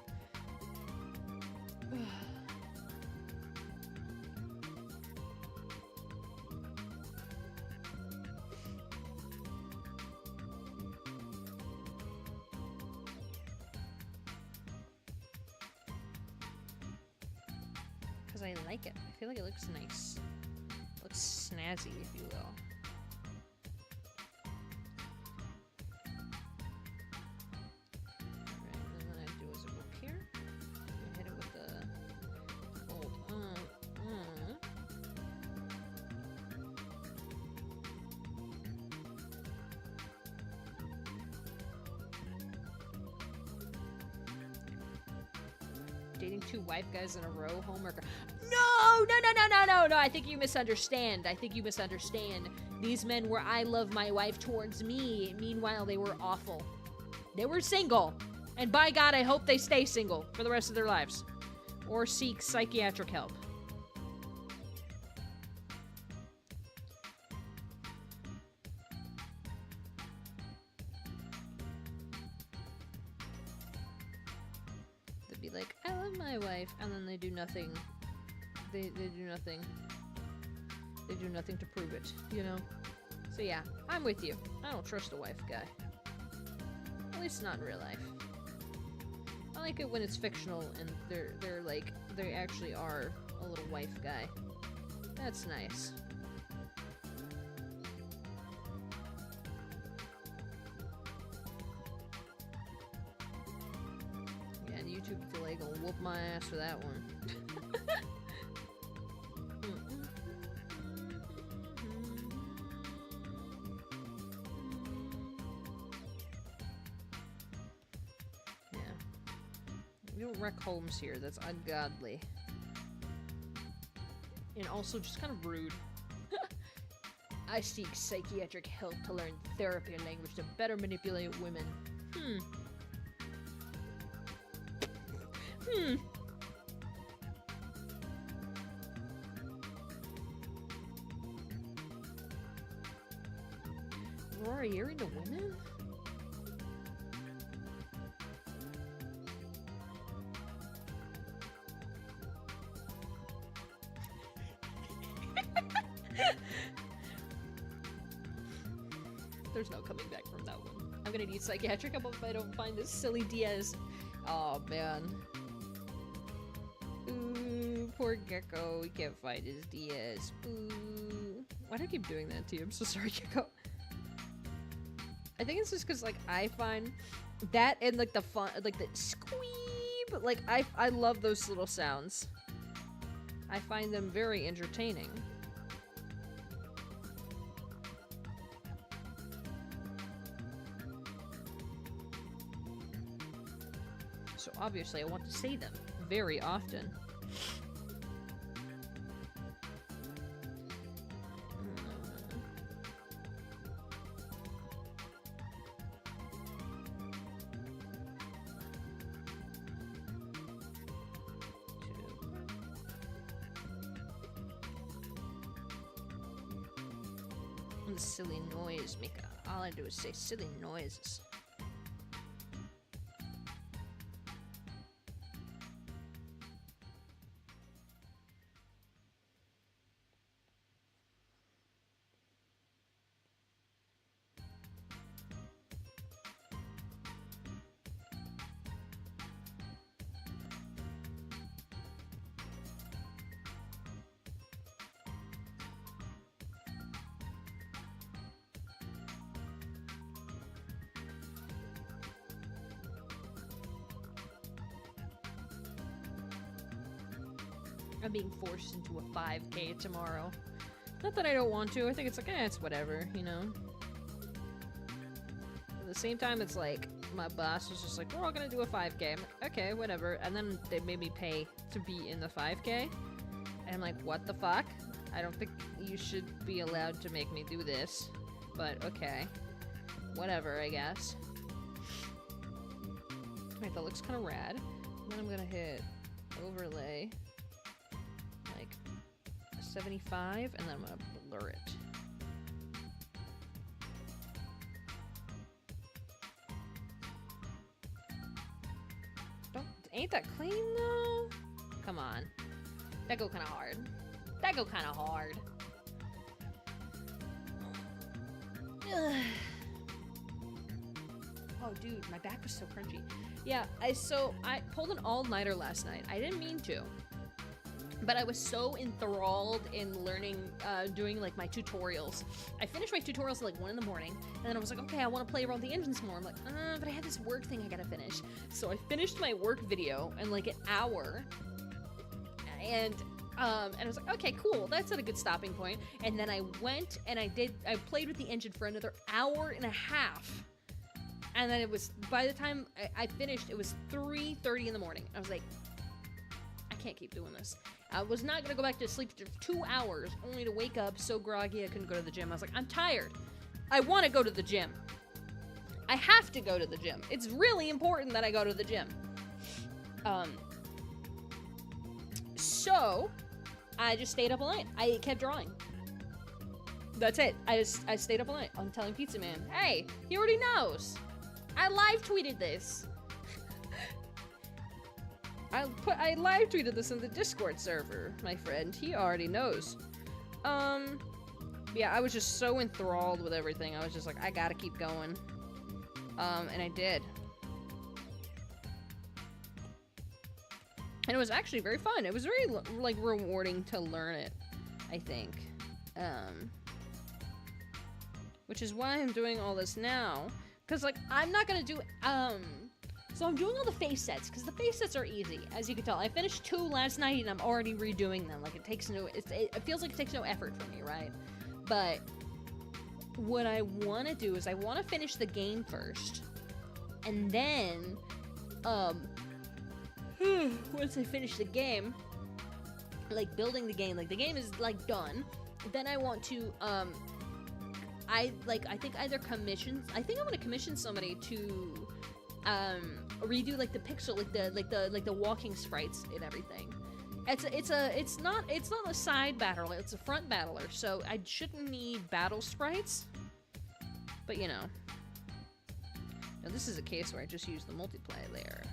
Because I like it. I feel like it looks nice. Looks snazzy, if you will. Alright, then what I do is a look here. I hit it with the old Dating 2 wife guys in a row, homeworker. No! I think you misunderstand. These men were I love my wife towards me. Meanwhile, they were awful. They were single. And by God, I hope they stay single for the rest of their lives. Or seek psychiatric help. They'd be like, I love my wife, and then they do nothing. They do nothing. They do nothing to prove it, you know? So yeah, I'm with you. I don't trust a wife guy. At least not in real life. I like it when it's fictional and they're like, they actually are a little wife guy. That's nice. Yeah, and YouTube delay gonna whoop my ass for that one. You don't wreck homes here. That's ungodly. And also just kind of rude. I seek psychiatric help to learn therapy and language to better manipulate women. Rory, you're into women? There's no coming back from that one. I'm gonna need psychiatric help if I don't find this silly Diaz. Oh man. Ooh, poor Gecko. He can't find his Diaz. Ooh. Why do I keep doing that to you? I'm so sorry, Gecko. I think it's just because, like, I find that and, like, the fun, like, the squeeb, like, I love those little sounds. I find them very entertaining. So obviously I want to say them very often. Silly noise. All I do is say silly noises. I'm being forced into a 5K tomorrow. Not that I don't want to. I think it's like, it's whatever, you know? At the same time, it's like, my boss was just like, we're all gonna do a 5K. I'm like, okay, whatever. And then they made me pay to be in the 5K. And I'm like, what the fuck? I don't think you should be allowed to make me do this. But, okay. Whatever, I guess. Alright, that looks kind of rad. And then I'm gonna hit overlay. 75, and then I'm gonna blur it. Ain't that clean though? Come on. That go kind of hard. That go kind of hard. Oh, dude, my back was so crunchy. Yeah, I pulled an all-nighter last night. I didn't mean to. But I was so enthralled in learning, doing like my tutorials. I finished my tutorials at like 1 in the morning, and then I was like, okay, I want to play around the engines more. I'm like, but I have this work thing I gotta finish. So I finished my work video in like an hour, and I was like, okay, cool, that's at a good stopping point. And then I went and I played with the engine for another hour and a half. And then it was, by the time I finished, it was 3:30 in the morning. I was like, I can't keep doing this. I was not gonna go back to sleep for 2 hours, only to wake up so groggy I couldn't go to the gym. I was like, I'm tired. I want to go to the gym. I have to go to the gym. It's really important that I go to the gym. So I just stayed up all night. I kept drawing. That's it. I stayed up all night. I'm telling Pizza Man, hey, he already knows. I live tweeted this. I live tweeted this in the Discord server, my friend. He already knows. Yeah, I was just so enthralled with everything. I was just like, I gotta keep going. And I did. And it was actually very fun. It was very, like, rewarding to learn it, I think. Which is why I'm doing all this now. Because, like, I'm not gonna do, so I'm doing all the face sets, because the face sets are easy, as you can tell. I finished 2 last night, and I'm already redoing them. Like, it feels like it takes no effort for me, right? But what I want to do is I want to finish the game first. And then, once I finish the game, like, building the game, like, the game is, like, done. Then I want to, I think either I think I'm gonna commission somebody to, redo like the pixel, like the walking sprites and everything. It's not a side battler, it's a front battler, so I shouldn't need battle sprites. But you know. Now this is a case where I just use the multiply layer.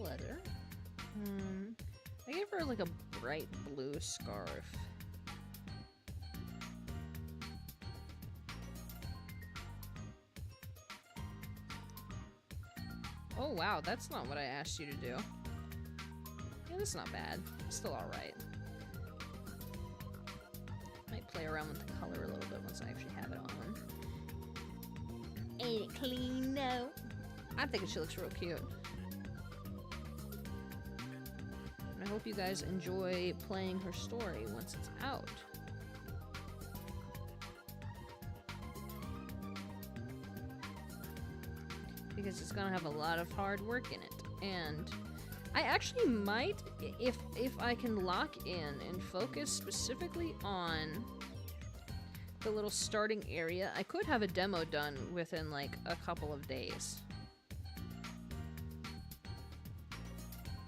Leather. I gave her like a bright blue scarf. Oh wow, that's not what I asked you to do. Yeah, that's not bad. Still alright. Might play around with the color a little bit once I actually have it on. Ain't it clean? No. I think she looks real cute. And I hope you guys enjoy playing her story once it's out. Because it's gonna have a lot of hard work in it. And I actually might, if I can lock in and focus specifically on the little starting area, I could have a demo done within like a couple of days.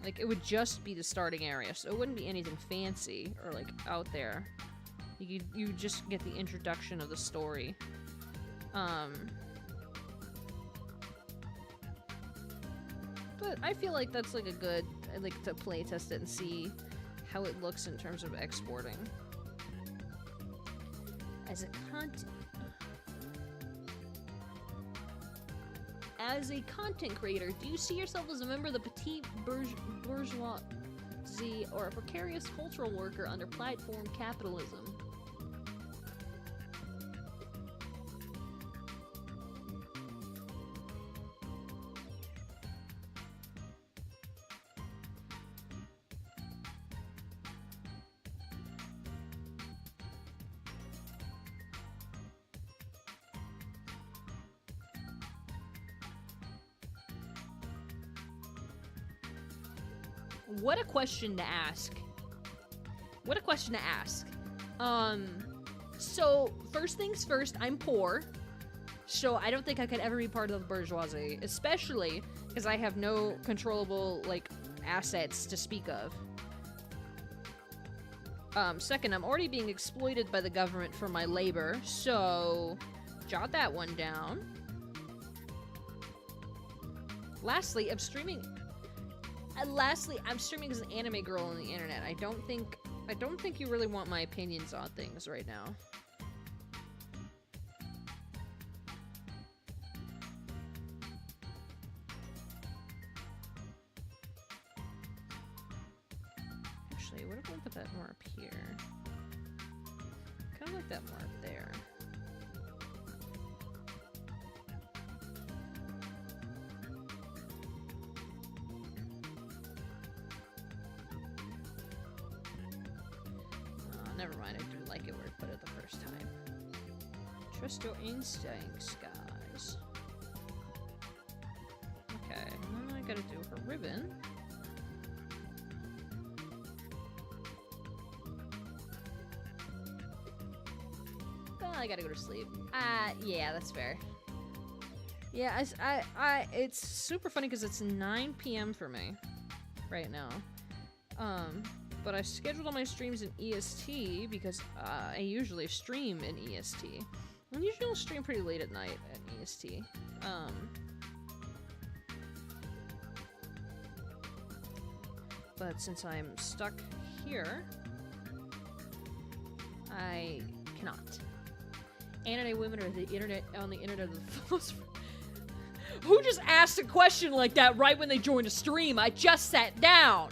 Like, it would just be the starting area, so it wouldn't be anything fancy or like out there. You just get the introduction of the story. But I feel like that's like a good, I'd like to play test it and see how it looks in terms of exporting. As a content creator, do you see yourself as a member of the petite bourgeoisie or a precarious cultural worker under platform capitalism? What a question to ask. What a question to ask. So, first things first, I'm poor. So, I don't think I could ever be part of the bourgeoisie. Especially because I have no controllable, like, assets to speak of. Second, I'm already being exploited by the government for my labor. So, jot that one down. Lastly, I'm streaming as an anime girl on the internet. I don't think you really want my opinions on things right now. Actually, what if I put that more up here? Kind of like that more up there. Never mind, I do like it where I put it the first time. Trust your instincts, guys. Okay, and then I gotta do her ribbon. Well, I gotta go to sleep. Yeah, that's fair. Yeah, it's super funny because it's 9 p.m. for me right now. But I scheduled all my streams in EST because I usually stream in EST. I usually stream pretty late at night at EST. But since I'm stuck here, I cannot. Anime women are the internet on the internet of the most. Who just asked a question like that right when they joined a stream? I just sat down.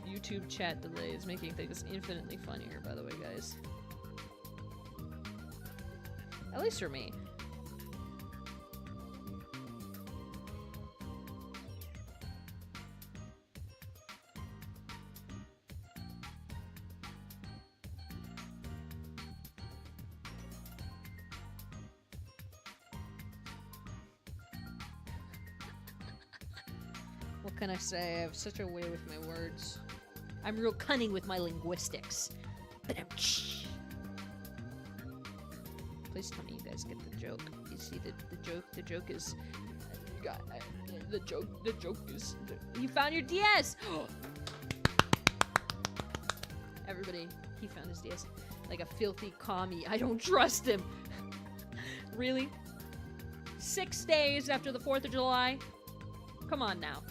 YouTube chat delay is making things infinitely funnier, by the way, guys. At least for me. What can I say? I have such a way with my words. I'm real cunning with my linguistics. Please tell me you guys get the joke. You see the joke is you got the joke is you found your DS. Everybody, he found his DS like a filthy commie. I don't trust him. Really? 6 days after the 4th of July? Come on now.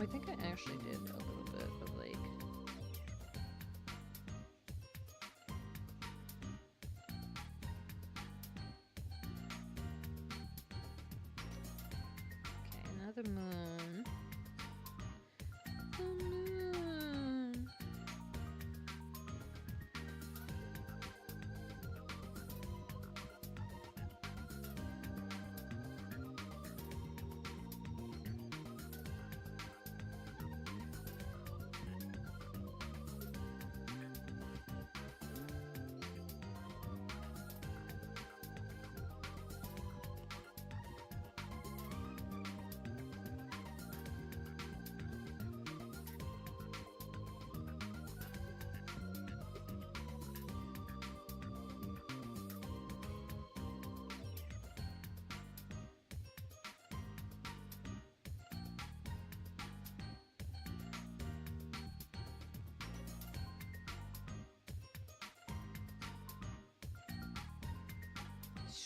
I think I actually did a little bit of like okay, another moon. The moon.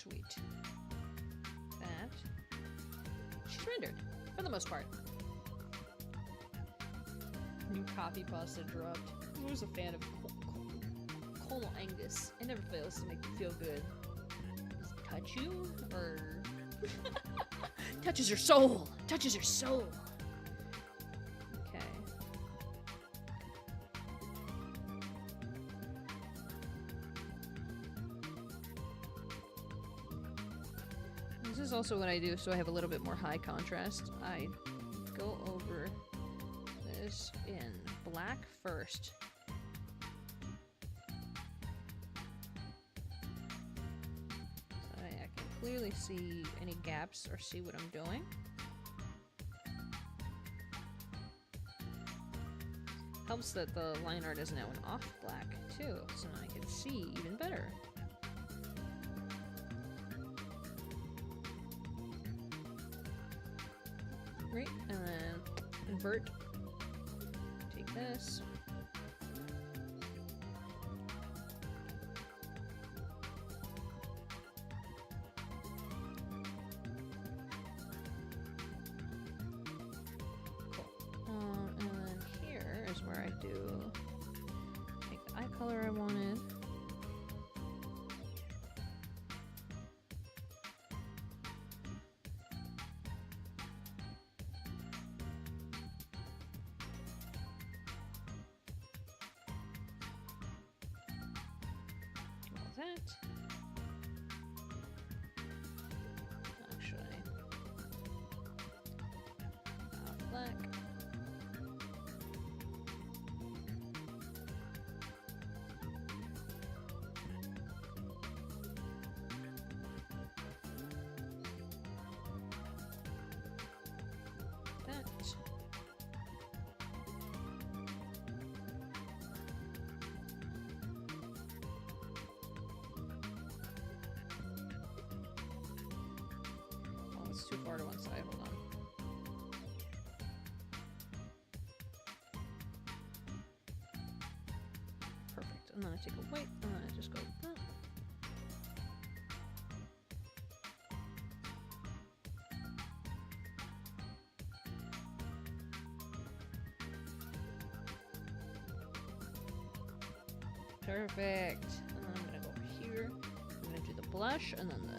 Sweet. That. She's rendered, for the most part. New copy pasta dropped. Who was a fan of Colonel Angus? It never fails to make me feel good. Does it touch you? Or... touches your soul! Touches your soul! Okay. This is also what I do, so I have a little bit more high contrast. I go over this in black first. So I can clearly see any gaps or see what I'm doing. Helps that the line art is now an off black too, so now I can see even better. Right, and then invert. Take this. Cool. And then here is where I do take the eye color I wanted. That. Actually, black. That. It's too far to one side, hold on. Perfect. And then I take a white, and then I just go like that. Perfect. And then I'm gonna go over here. I'm gonna do the blush, and then the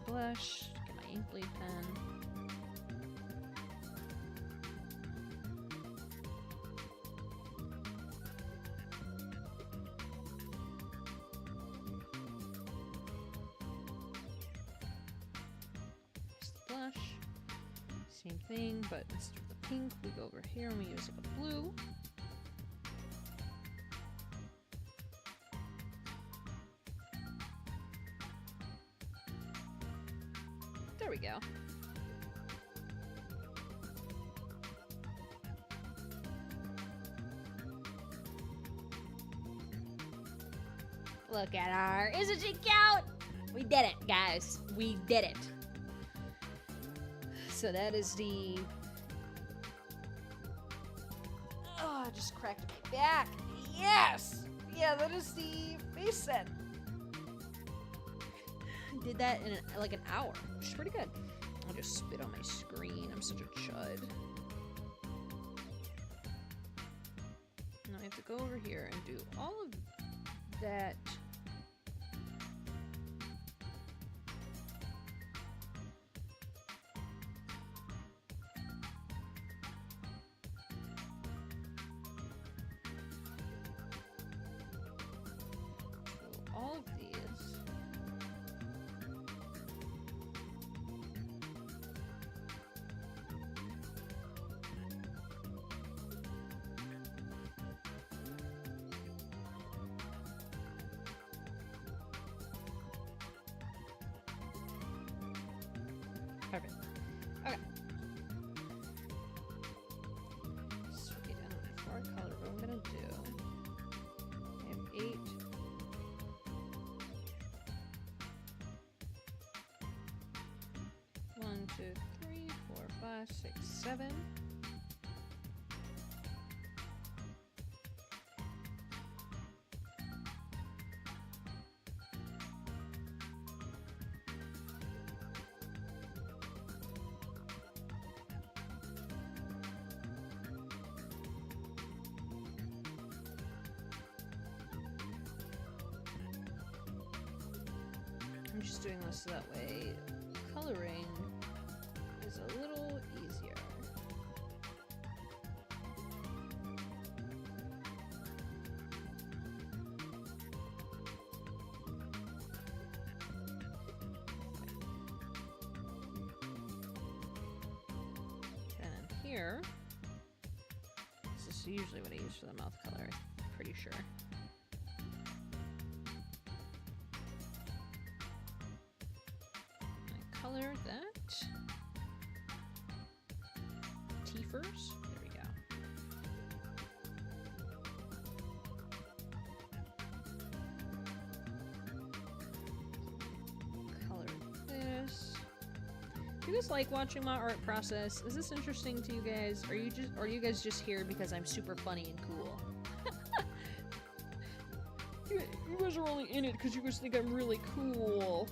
blush, get my ink bleed pen. Here's the blush. Same thing, but instead of the pink, we go over here and we use like a blue. There we go. Look at her. Isn't she cute? We did it, guys. We did it. So that is the... Oh, I just cracked my back. Yes! Yeah, that is the face set. Did that in like an hour, which is pretty good. I'll just spit on my screen. I'm such a chud. Now I have to go over here and do all of that. Do all of these. Perfect. Okay. Sweet. And for our color, what I'm gonna do, I have 8. One, two, three, 4, 5, 5, 6, 7. I'm just doing this so that way coloring is a little easier. And here, this is usually what I use for the mouth color, I'm pretty sure. Color that. Teefers. There we go. Color this. Do you guys like watching my art process? Is this interesting to you guys? Are you guys just here because I'm super funny and cool? You guys are only in it because you guys think I'm really cool.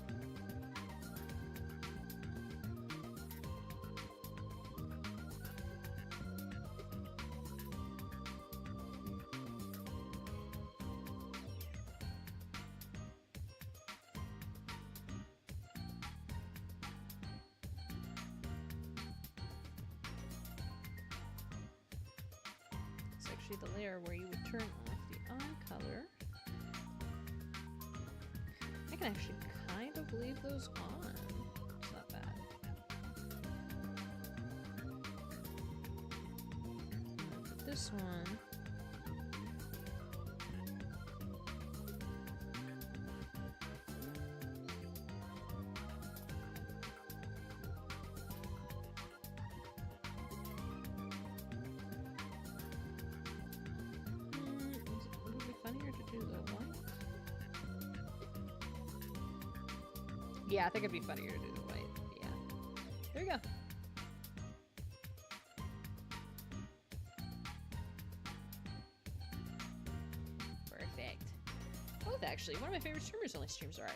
The layer where you would turn off the eye color. I can actually kind of leave those on. It's not bad. For this one, yeah, I think it'd be funnier to do the white. Yeah. There you go. Perfect. Both, actually. One of my favorite streamers only streams art.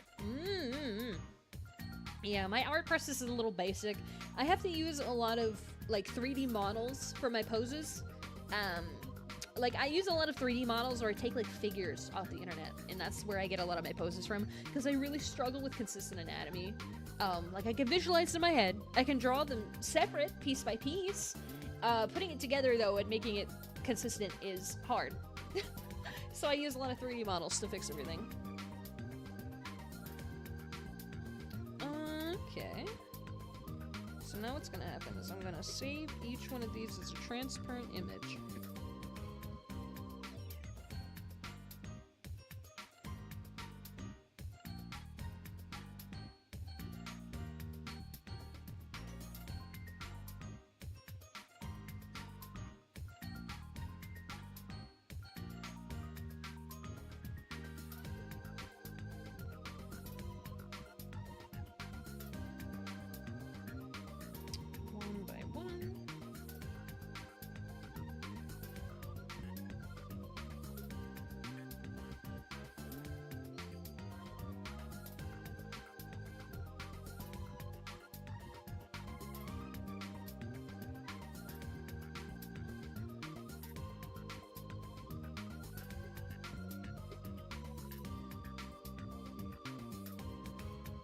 Yeah, my art process is a little basic. I have to use a lot of, like, 3D models for my poses. Like, I use a lot of 3D models, or I take, like, figures off the internet, and that's where I get a lot of my poses from, because I really struggle with consistent anatomy. Like, I can visualize in my head, I can draw them separate, piece by piece. Putting it together, though, and making it consistent is hard. So I use a lot of 3D models to fix everything. Okay. So now what's gonna happen is I'm gonna save each one of these as a transparent image.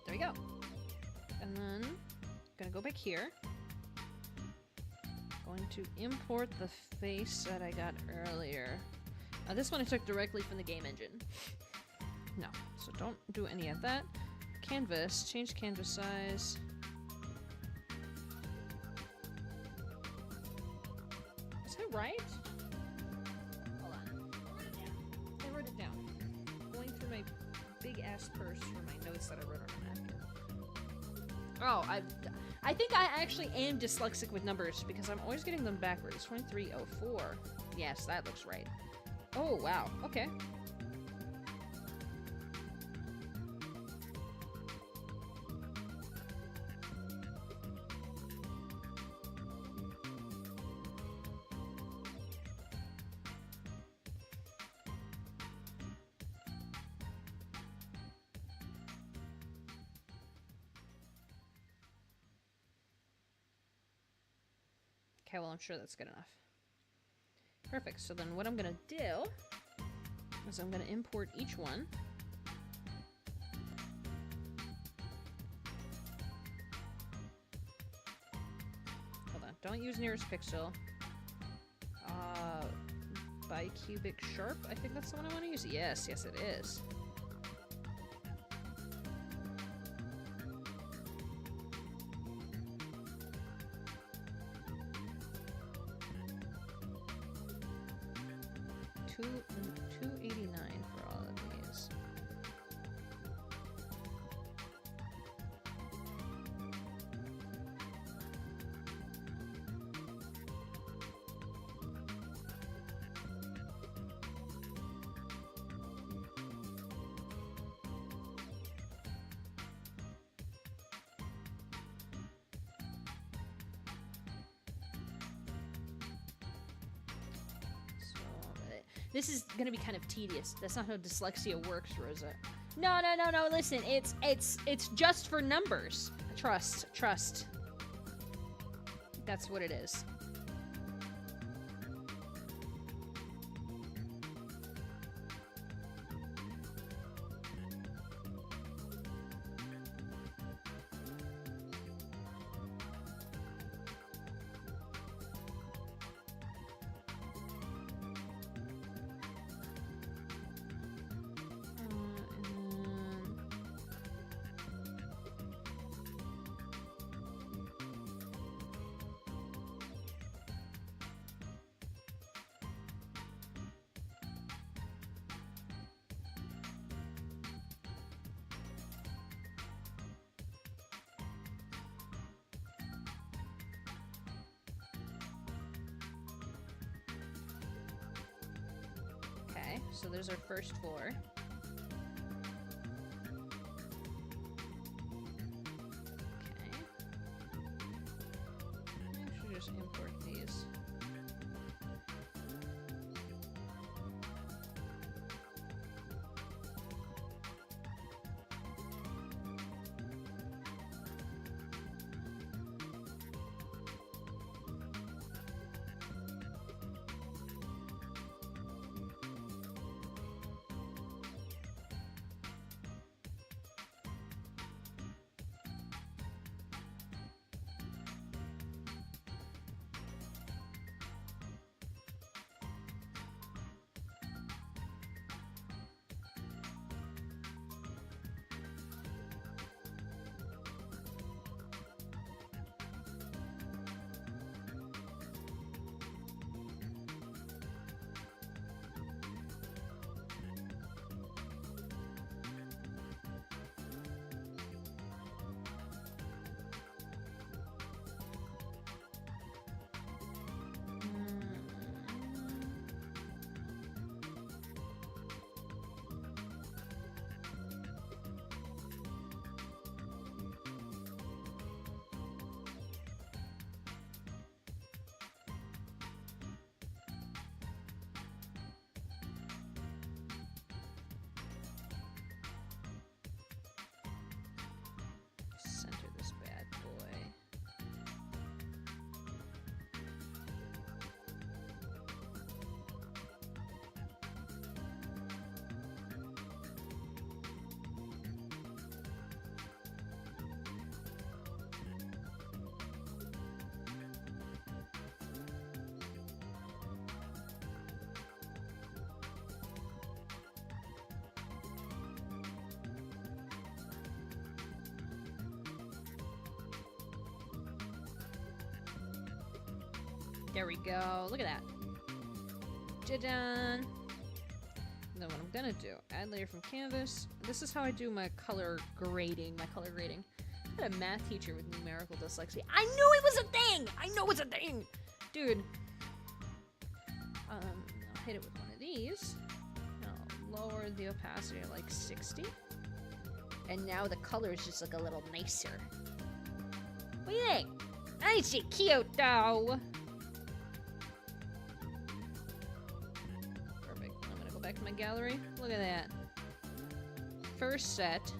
There we go. And then, gonna go back here. Going to import the face that I got earlier. This one I took directly from the game engine. No, so don't do any of that. Canvas, change canvas size. Is that right? Hold on. I wrote it down. Going through my big ass purse for my notes that I wrote on a napkin. Oh, I think I actually am dyslexic with numbers because I'm always getting them backwards. 2304. Yes, that looks right. Oh, wow. Okay. Okay, well, I'm sure that's good enough. Perfect. So then what I'm gonna do is I'm gonna import each one. Hold on. Don't use nearest pixel. Bicubic sharp. I think that's the one I want to use. Yes, yes, it is. $289 for all of these. This is gonna be kind of tedious. That's not how dyslexia works, Rosa. No, no, no, no. Listen, it's just for numbers. Trust. That's what it is. So there's our first floor. Okay. I should just import these. There we go. Look at that. Then what I'm gonna do, add layer from canvas. This is how I do my color grading. I had a math teacher with numerical dyslexia. I knew it was a thing! I know it's a thing! Dude. I'll hit it with one of these. I'll lower the opacity to like 60. And now the color is just like a little nicer. What do you think? Ain't she cute though? Back to my gallery. Look at that. First set.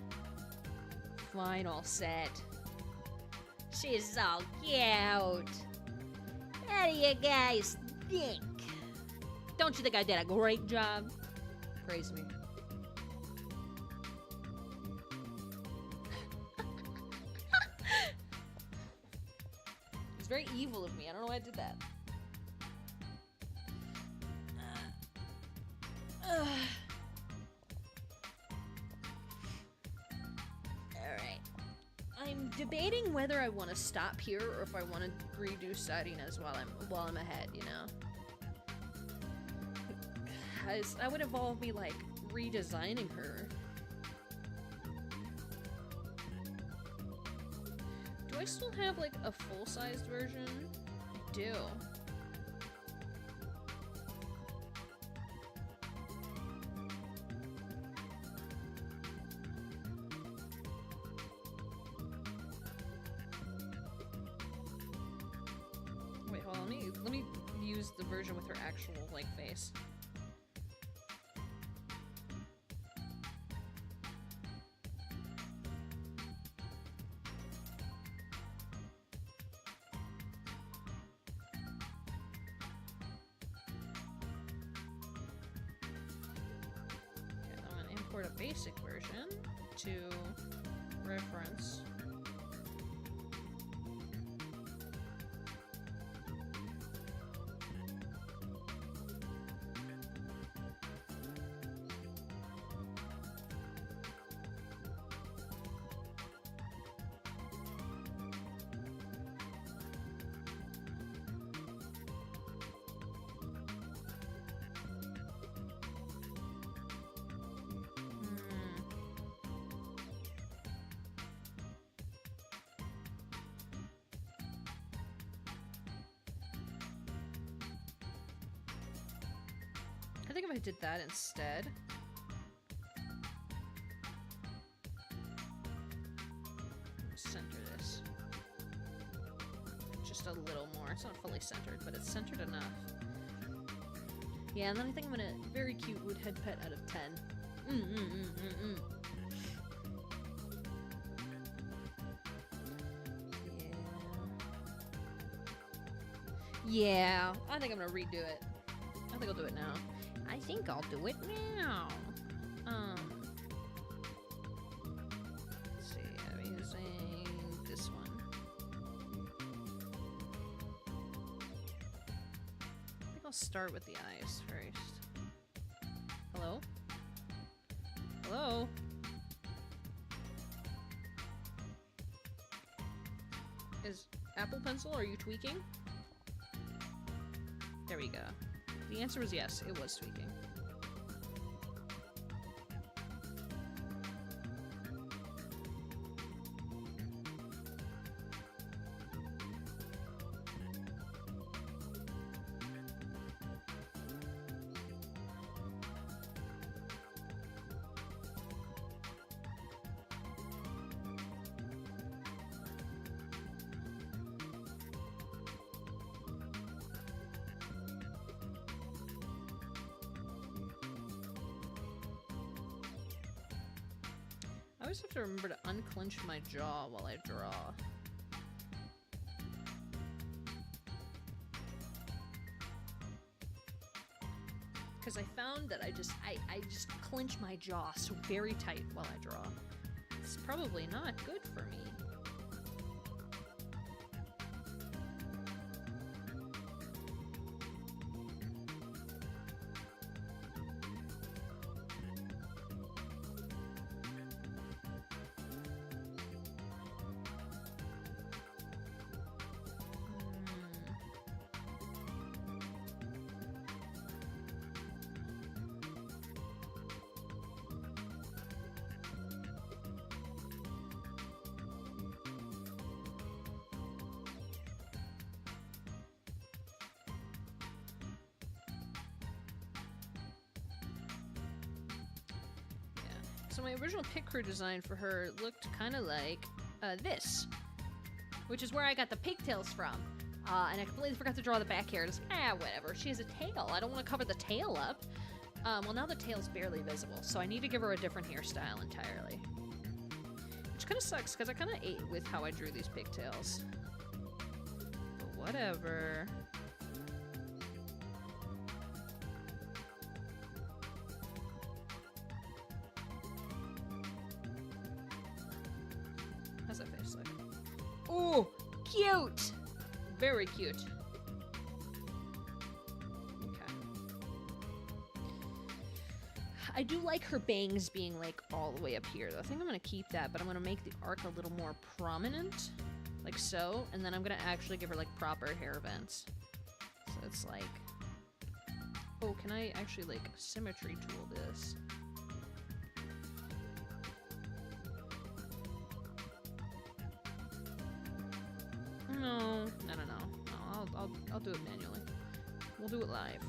Final set. She's so cute. How do you guys think? Don't you think I did a great job? Praise me. It's very evil of me. I don't know why I did that. Alright. I'm debating whether I want to stop here or if I want to redo Sarina's while I'm ahead, you know? Because that would involve me, like, redesigning her. Do I still have, like, a full-sized version? I do. Wait, hold on. Let me use the version with her actual, like, face. A basic version to reference. I think if I did that instead. Center this. Just a little more. It's not fully centered, but it's centered enough. Yeah, and then I think I'm gonna very cute wood head pet out of 10. Yeah, I think I'm gonna redo it. I think I'll do it now. I think I'll do it now. Let's see, I'm using this one. I think I'll start with the eyes first. Hello? Hello? Is Apple Pencil, are you tweaking? There we go. The answer was yes, it was tweaking. I always have to remember to unclench my jaw while I draw. Because I found that I just clench my jaw so very tight while I draw. It's probably not good for me. So my original pit crew design for her looked kind of like this, which is where I got the pigtails from. And I completely forgot to draw the back hair. Just, whatever. She has a tail. I don't want to cover the tail up. Well, now the tail's barely visible, so I need to give her a different hairstyle entirely. Which kind of sucks, because I kind of ate with how I drew these pigtails. But whatever. Oh, cute! Very cute. Okay. I do like her bangs being like all the way up here though. I think I'm gonna keep that, but I'm gonna make the arc a little more prominent. Like so, and then I'm gonna actually give her like proper hair vents. So it's like, oh, can I actually like symmetry tool this? No, I'll do it manually. We'll do it live.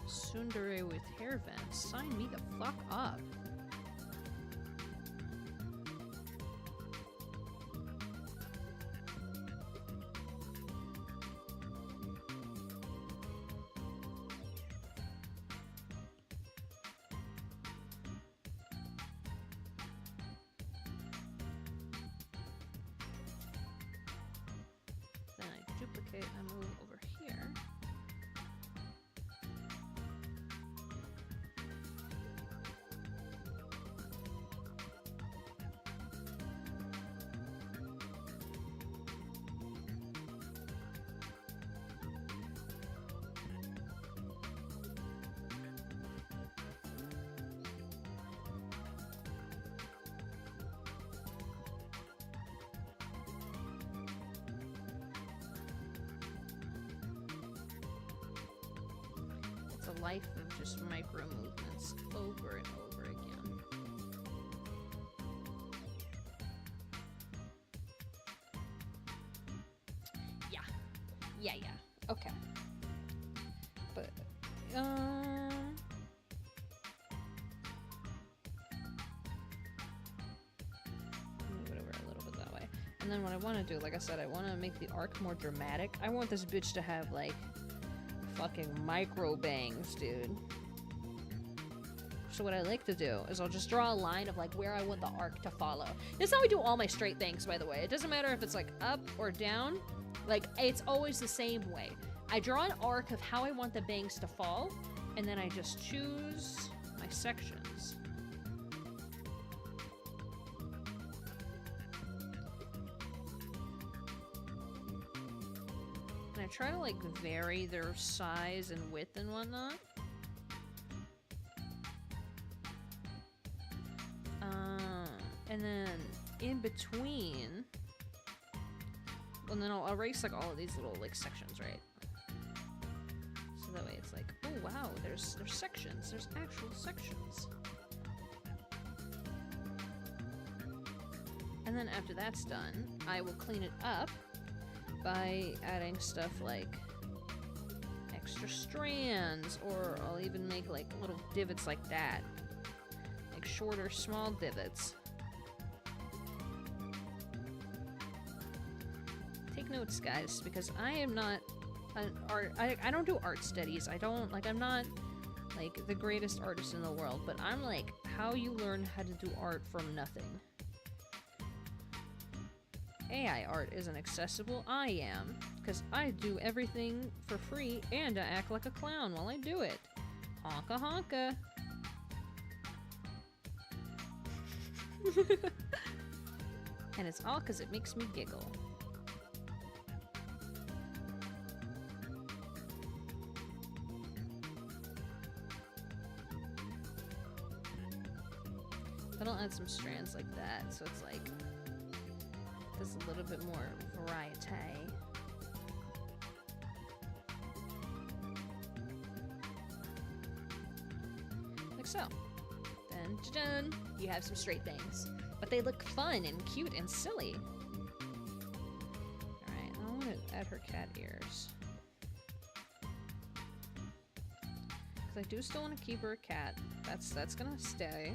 Tsundere with hair vents. Sign me the fuck up. Then I duplicate and move over here. A life of just micro movements over and over again. Yeah, okay. But, move it over a little bit that way. And then what I want to do, like I said, I want to make the arc more dramatic. I want this bitch to have, like, fucking micro bangs, dude. So what I like to do is I'll just draw a line of like where I want the arc to follow. This is how I do all my straight bangs, by the way. It doesn't matter if it's like up or down. Like, it's always the same way. I draw an arc of how I want the bangs to fall, and then I just choose my sections. And I try to like vary their size and width and whatnot. And then in between, well, then I'll erase like all of these little like sections, right? So that way it's like, oh wow, there's sections, there's actual sections. And then after that's done, I will clean it up by adding stuff like extra strands, or I'll even make like little divots like that. Like shorter, small divots. Take notes, guys, because I am not an art, I don't do art studies. I'm not like the greatest artist in the world, but I'm like how you learn how to do art from nothing. AI art isn't accessible, I am, because I do everything for free and I act like a clown while I do it. Honka honka. And it's all because it makes me giggle. But I'll add some strands like that, so it's like there's a little bit more variety. Like so. Then, ta-dun, you have some straight bangs. But they look fun and cute and silly. Alright, I want to add her cat ears. Because I do still want to keep her a cat. That's gonna stay.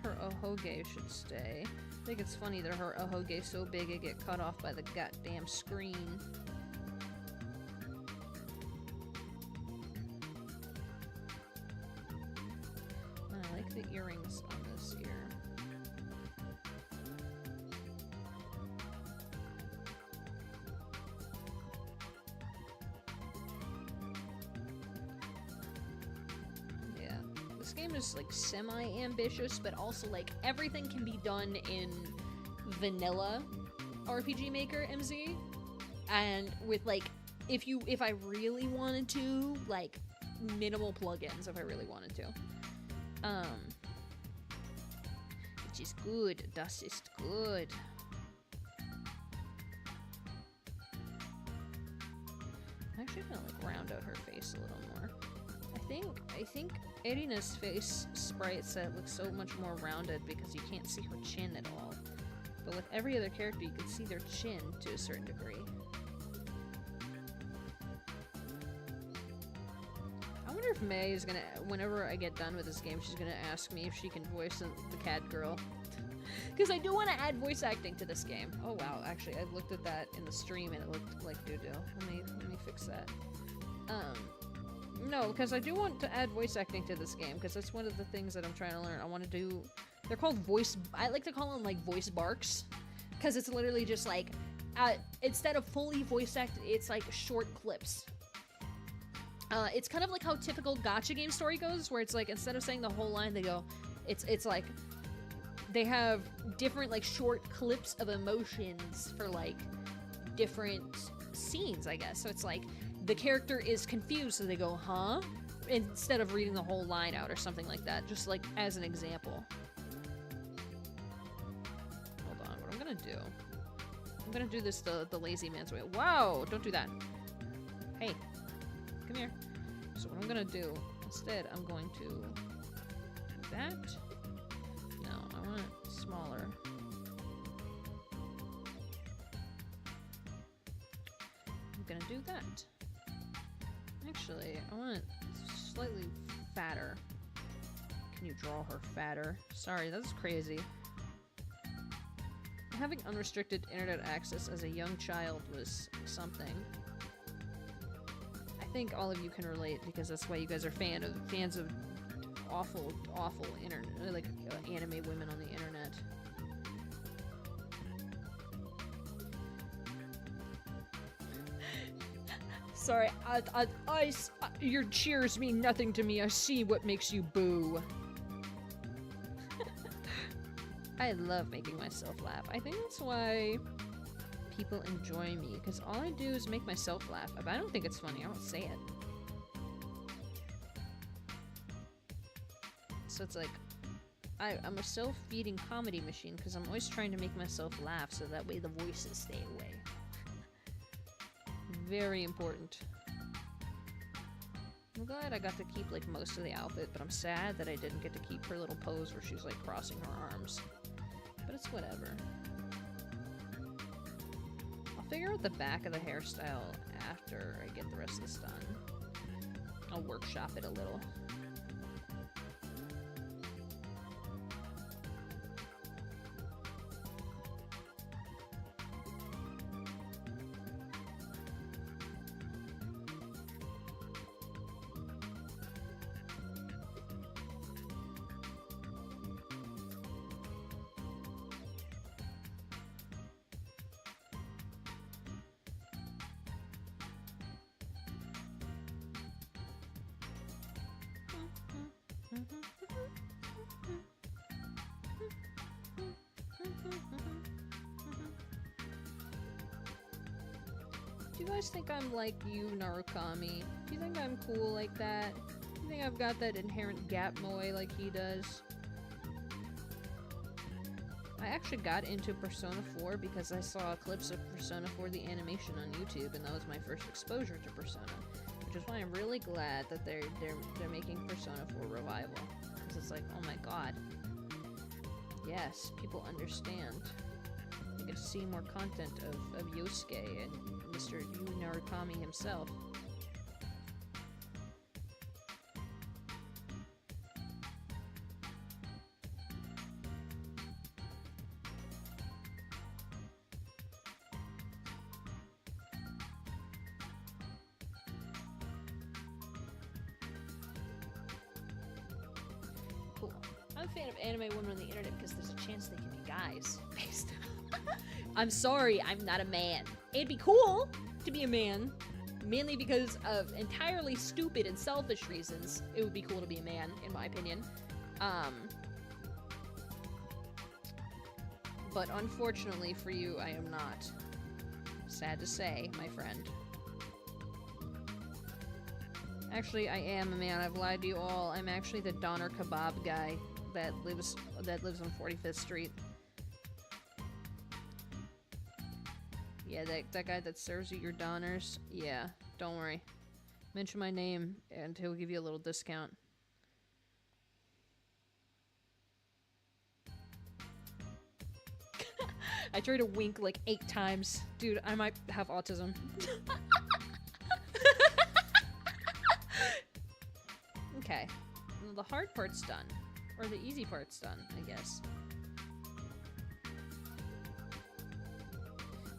Her ahoge should stay. I think it's funny that her ahoge is so big it get cut off by the goddamn screen. I like the earrings on this ear. this game is like semi-ambitious, but also like everything can be done in vanilla RPG Maker MZ, and with like if I really wanted to, like minimal plugins if I really wanted to, which is good. Das ist good. I'm actually gonna like round out her face a little more. I think Erina's face sprite set looks so much more rounded because you can't see her chin at all. But with every other character, you can see their chin to a certain degree. I wonder if May is gonna, whenever I get done with this game, she's gonna ask me if she can voice the cat girl. Because I do want to add voice acting to this game. Oh wow, actually, I looked at that in the stream and it looked like doo-doo. Let me fix that. No, because I do want to add voice acting to this game, because that's one of the things that I'm trying to learn. I want to do... They're called voice... I like to call them, like, voice barks. Because it's literally just, like... instead of fully voice acted, it's, like, short clips. It's kind of like how typical gacha game story goes, where it's, like, instead of saying the whole line, they go... It's like... They have different, like, short clips of emotions for, like, different scenes, I guess. So it's, like... The character is confused, so they go, huh? Instead of reading the whole line out or something like that, just like as an example. Hold on, what I'm gonna do? I'm gonna do this the lazy man's way. Wow, don't do that. Hey, come here. So what I'm gonna do, instead, I'm going to do that. No, I want it smaller. I'm gonna do that. Actually, I want it slightly fatter. Can you draw her fatter? Sorry, that's crazy. Having unrestricted internet access as a young child was something. I think all of you can relate, because that's why you guys are fans of awful internet, like anime women on the internet. Sorry, your cheers mean nothing to me. I see what makes you boo. I love making myself laugh. I think that's why people enjoy me, because all I do is make myself laugh. If I don't think it's funny, I won't say it. So it's like, I'm a self-feeding comedy machine, because I'm always trying to make myself laugh, so that way the voices stay away. Very important. I'm glad I got to keep, like, most of the outfit, but I'm sad that I didn't get to keep her little pose where she's, like, crossing her arms. But it's whatever. I'll figure out the back of the hairstyle after I get the rest of this done. I'll workshop it a little. Do you guys think I'm like you, Narukami? Do you think I'm cool like that? Do you think I've got that inherent gap moe like he does? I actually got into Persona 4 because I saw clips of Persona 4 the animation on YouTube, and that was my first exposure to Persona. Which is why I'm really glad that they're making Persona 4 Revival. Because it's like, oh my god. Yes, people understand. You get to see more content of Yosuke and Mr. Yu Narukami himself. Cool. I'm a fan of anime women on the internet because there's a chance they can be guys. I'm sorry, I'm not a man. It'd be cool to be a man. mainly because of entirely stupid and selfish reasons. It would be cool to be a man, in my opinion. But unfortunately for you, I am not. Sad to say, my friend. Actually, I am a man. I've lied to you all. I'm actually the Doner Kebab guy that lives on 45th Street. Yeah, that guy that serves you your doners. Yeah, don't worry. Mention my name, and he'll give you a little discount. I tried to wink like 8 times. Dude, I might have autism. Okay. Well, the hard part's done. Or the easy part's done, I guess.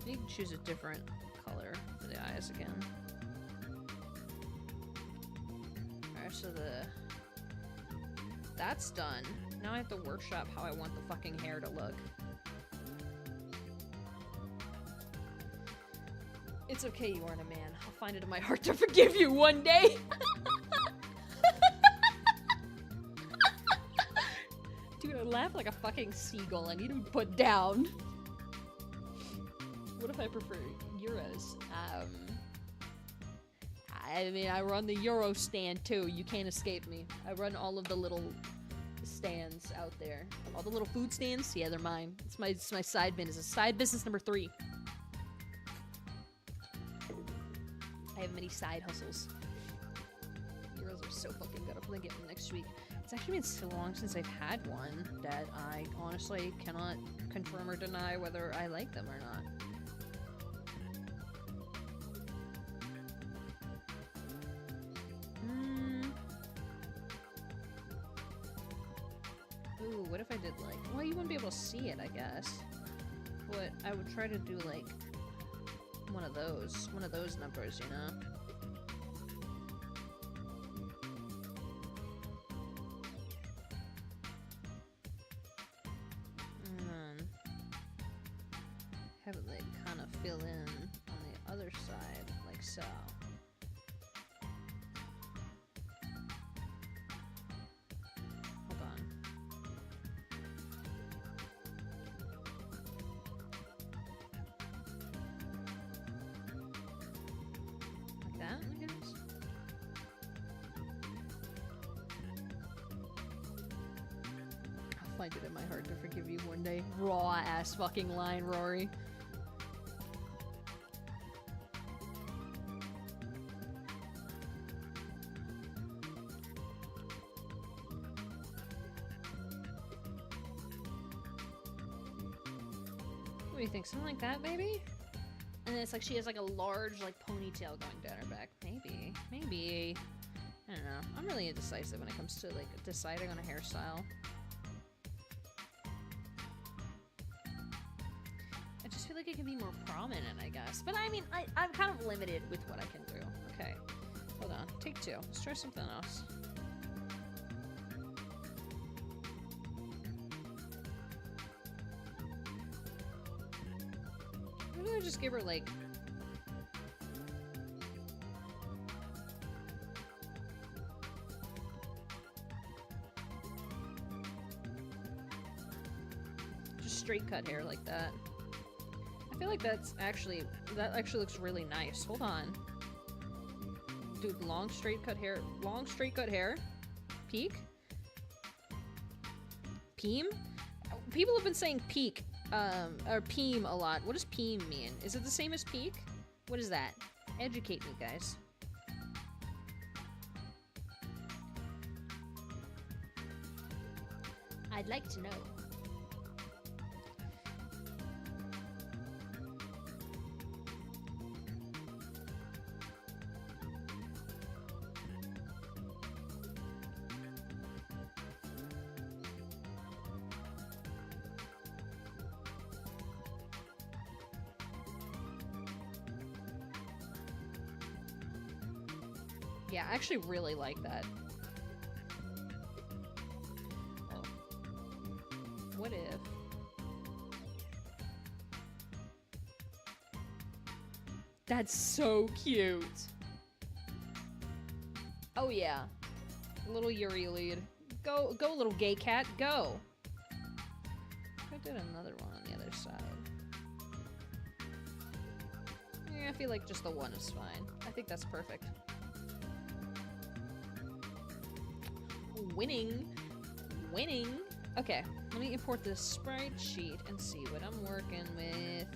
You can choose a different color for the eyes again. Alright, so that's done. Now I have to workshop how I want the fucking hair to look. It's okay, you aren't a man. I'll find it in my heart to forgive you one day. Dude, I laugh like a fucking seagull. I need to be put down. What if I prefer euros? I mean, I run the Euro stand too. You can't escape me. I run all of the little stands out there. All the little food stands. Yeah, they're mine. It's my side business. Side business number 3. I have many side hustles. Euros are so fucking good. I'm gonna get them next week. It's actually been so long since I've had one that I honestly cannot confirm or deny whether I like them or not. Ooh, what if I did like... Well, you wouldn't be able to see it, I guess. But I would try to do like... One of those numbers, you know? And then have it like kind of fill in on the other side, like so. Hold on. Like that, I guess? I'll find it in my heart to forgive you one day. Raw ass fucking line, Rory. What do you think? Something like that, maybe? And then it's like she has like a large like ponytail going down her back. Maybe. Maybe. I don't know. I'm really indecisive when it comes to like deciding on a hairstyle. I just feel like it can be more prominent, I guess. But I mean, I'm kind of limited with what I can do. Okay. Hold on. Take 2. Let's try something else. Maybe I just give her like... just straight cut hair like that. I feel like that actually looks really nice. Hold on. Dude, long straight cut hair. Long straight cut hair. Peak? Peem? People have been saying peak. Or peem a lot. What does peem mean? Is it the same as peak? What is that? Educate me, guys. I'd like to know. Yeah, I actually really like that. Oh. What if... That's so cute. Oh yeah. Little Yuri lead. Go, little gay cat, go! I did another one on the other side. Yeah, I feel like just the one is fine. I think that's perfect. Winning! Winning! Okay, let me import this sprite sheet and see what I'm working with.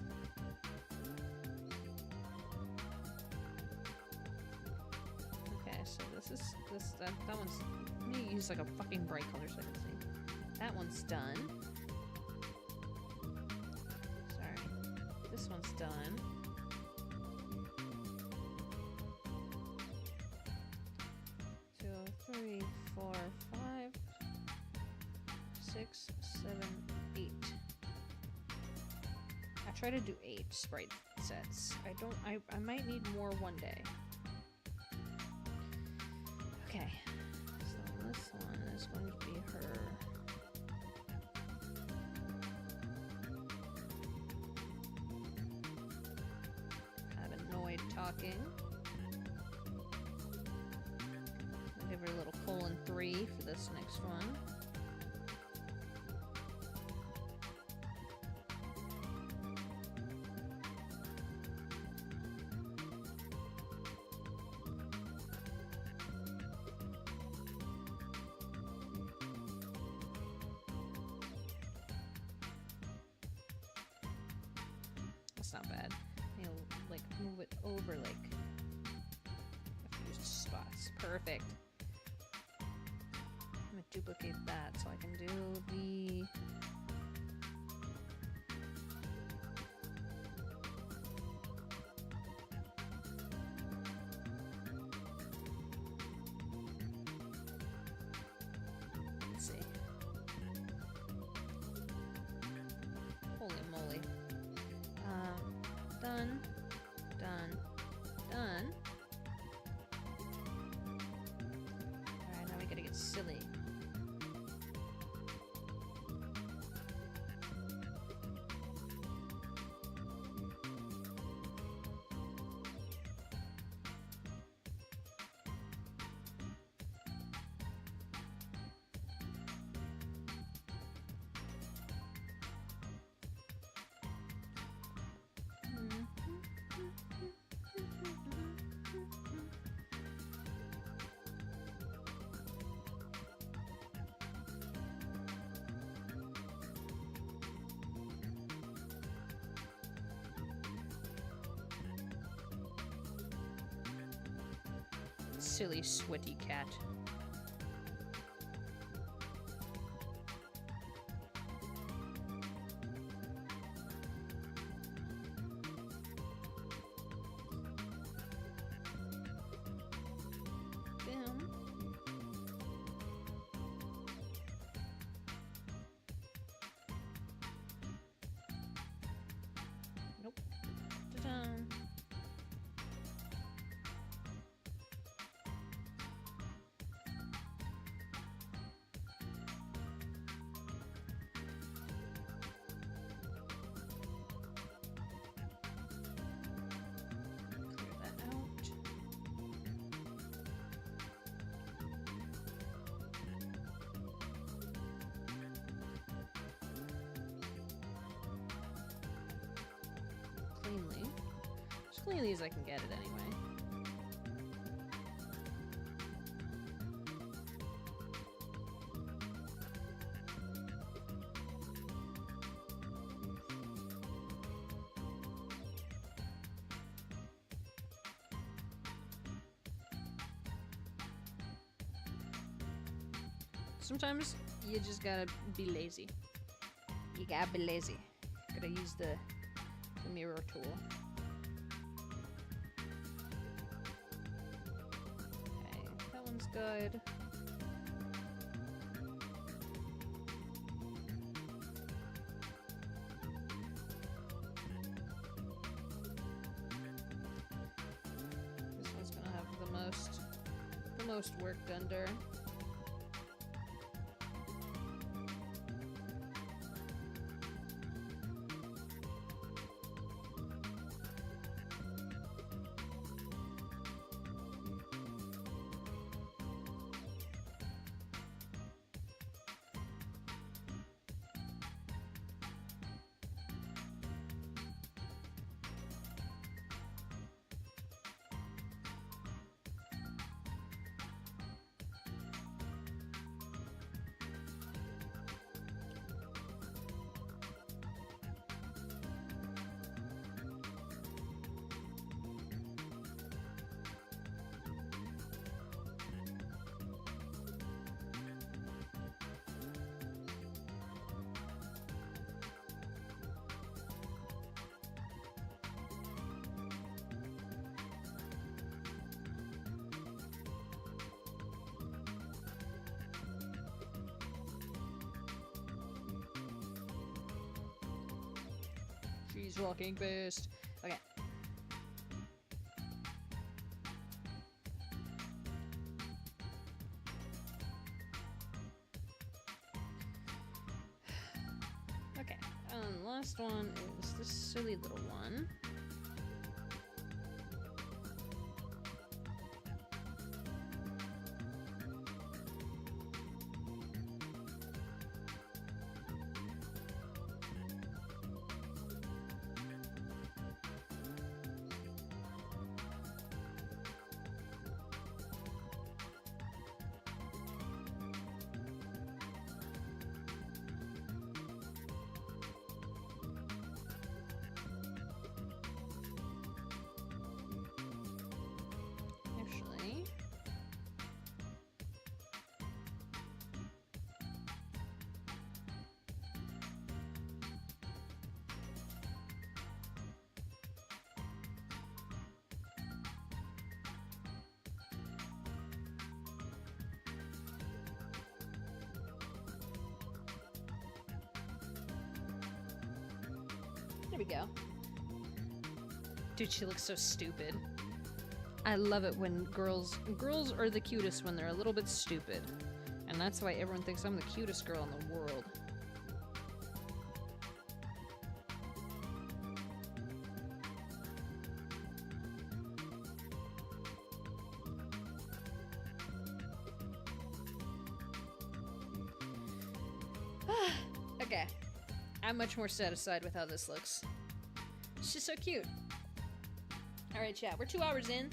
Okay, so that one's, let me use like a fucking bright color so I can see. That one's done. Sorry. This one's done. 2, 3, 4, 5, 6, 7, 8. I try to do 8 sprite sets. I might need more one day. Okay, so this one is going to be her. Kind of annoyed talking. I'll give her a little :3 for this next one. That's not bad. You'll like move it over like a few spots. Perfect. I'm gonna duplicate that so I can do the let's see. Holy moly. Done. Alright, now we gotta get silly. Silly, sweaty cat. Boom. Nope. Ta-da. Cleanly. As cleanly as I can get it anyway. Sometimes you just gotta be lazy. You gotta be lazy. Gotta use the mirror tool. Okay, that one's good. This one's gonna have the most work under. fucking pissed. Okay. Okay. Last one is this silly little one. There we go. Dude, she looks so stupid. I love it when girls are the cutest when they're a little bit stupid. And that's why everyone thinks I'm the cutest girl in the world. Okay. I'm much more satisfied with how this looks. It's just so cute. Alright, chat. We're 2 hours in.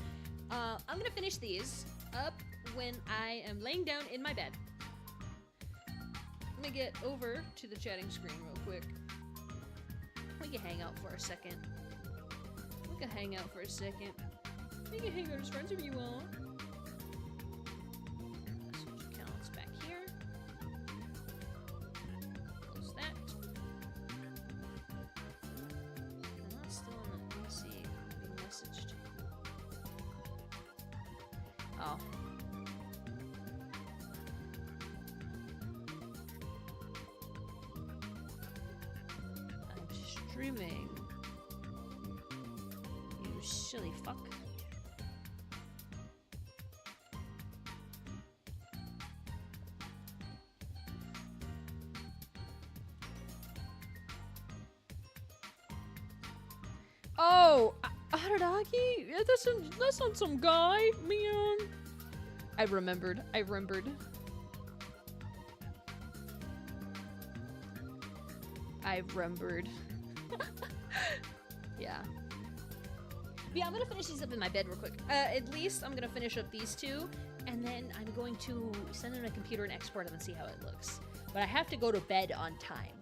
I'm gonna finish these up when I am laying down in my bed. Let me get over to the chatting screen real quick. We can hang out for a second. We can hang out as friends if you want. Switch accounts back here. Close that. I'm not still on the PC. Being messaged. Oh. I'm streaming. You silly fuck. Oh, Haradaki? That's not some guy, man. I remembered. Yeah. But yeah, I'm gonna finish these up in my bed real quick. At least I'm gonna finish up these two, and then I'm going to send them to my computer and export them and see how it looks. But I have to go to bed on time.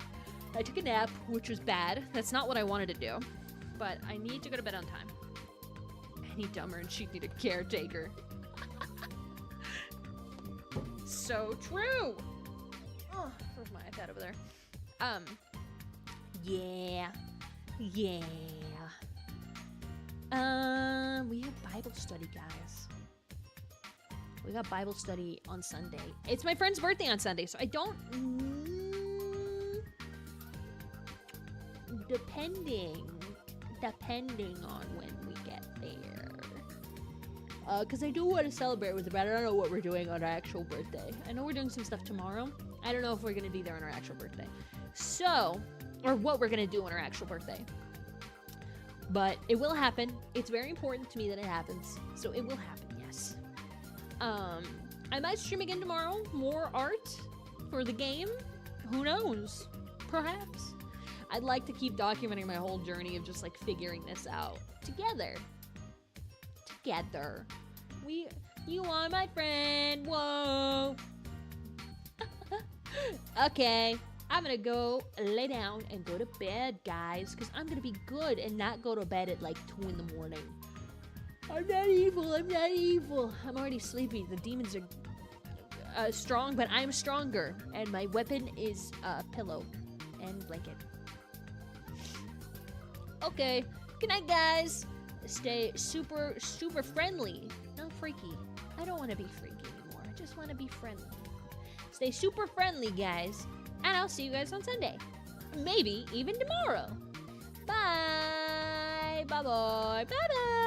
I took a nap, which was bad. That's not what I wanted to do. But I need to go to bed on time. Any dumber and she'd need a caretaker. So true! Oh, where's my iPad over there? Yeah. We have Bible study, guys. We got Bible study on Sunday. It's my friend's birthday on Sunday, so I don't... Depending on when we get there. Because I do want to celebrate with her, but I don't know what we're doing on our actual birthday. I know we're doing some stuff tomorrow. I don't know if we're going to be there on our actual birthday. So, or what we're going to do on our actual birthday. But it will happen. It's very important to me that it happens. So it will happen, yes. I might stream again tomorrow. More art for the game. Who knows? Perhaps. I'd like to keep documenting my whole journey of just like figuring this out together. You are my friend. Whoa. Okay. I'm gonna go lay down and go to bed, guys, because I'm gonna be good and not go to bed at like 2 in the morning. I'm not evil. I'm already sleepy. The demons are strong, but I'm stronger. And my weapon is a pillow and blanket. Okay. Good night, guys. Stay super friendly. No freaky. I don't want to be freaky anymore. I just want to be friendly. Stay super friendly, guys. And I'll see you guys on Sunday. Maybe even tomorrow. Bye. Bye-bye. Bye-bye.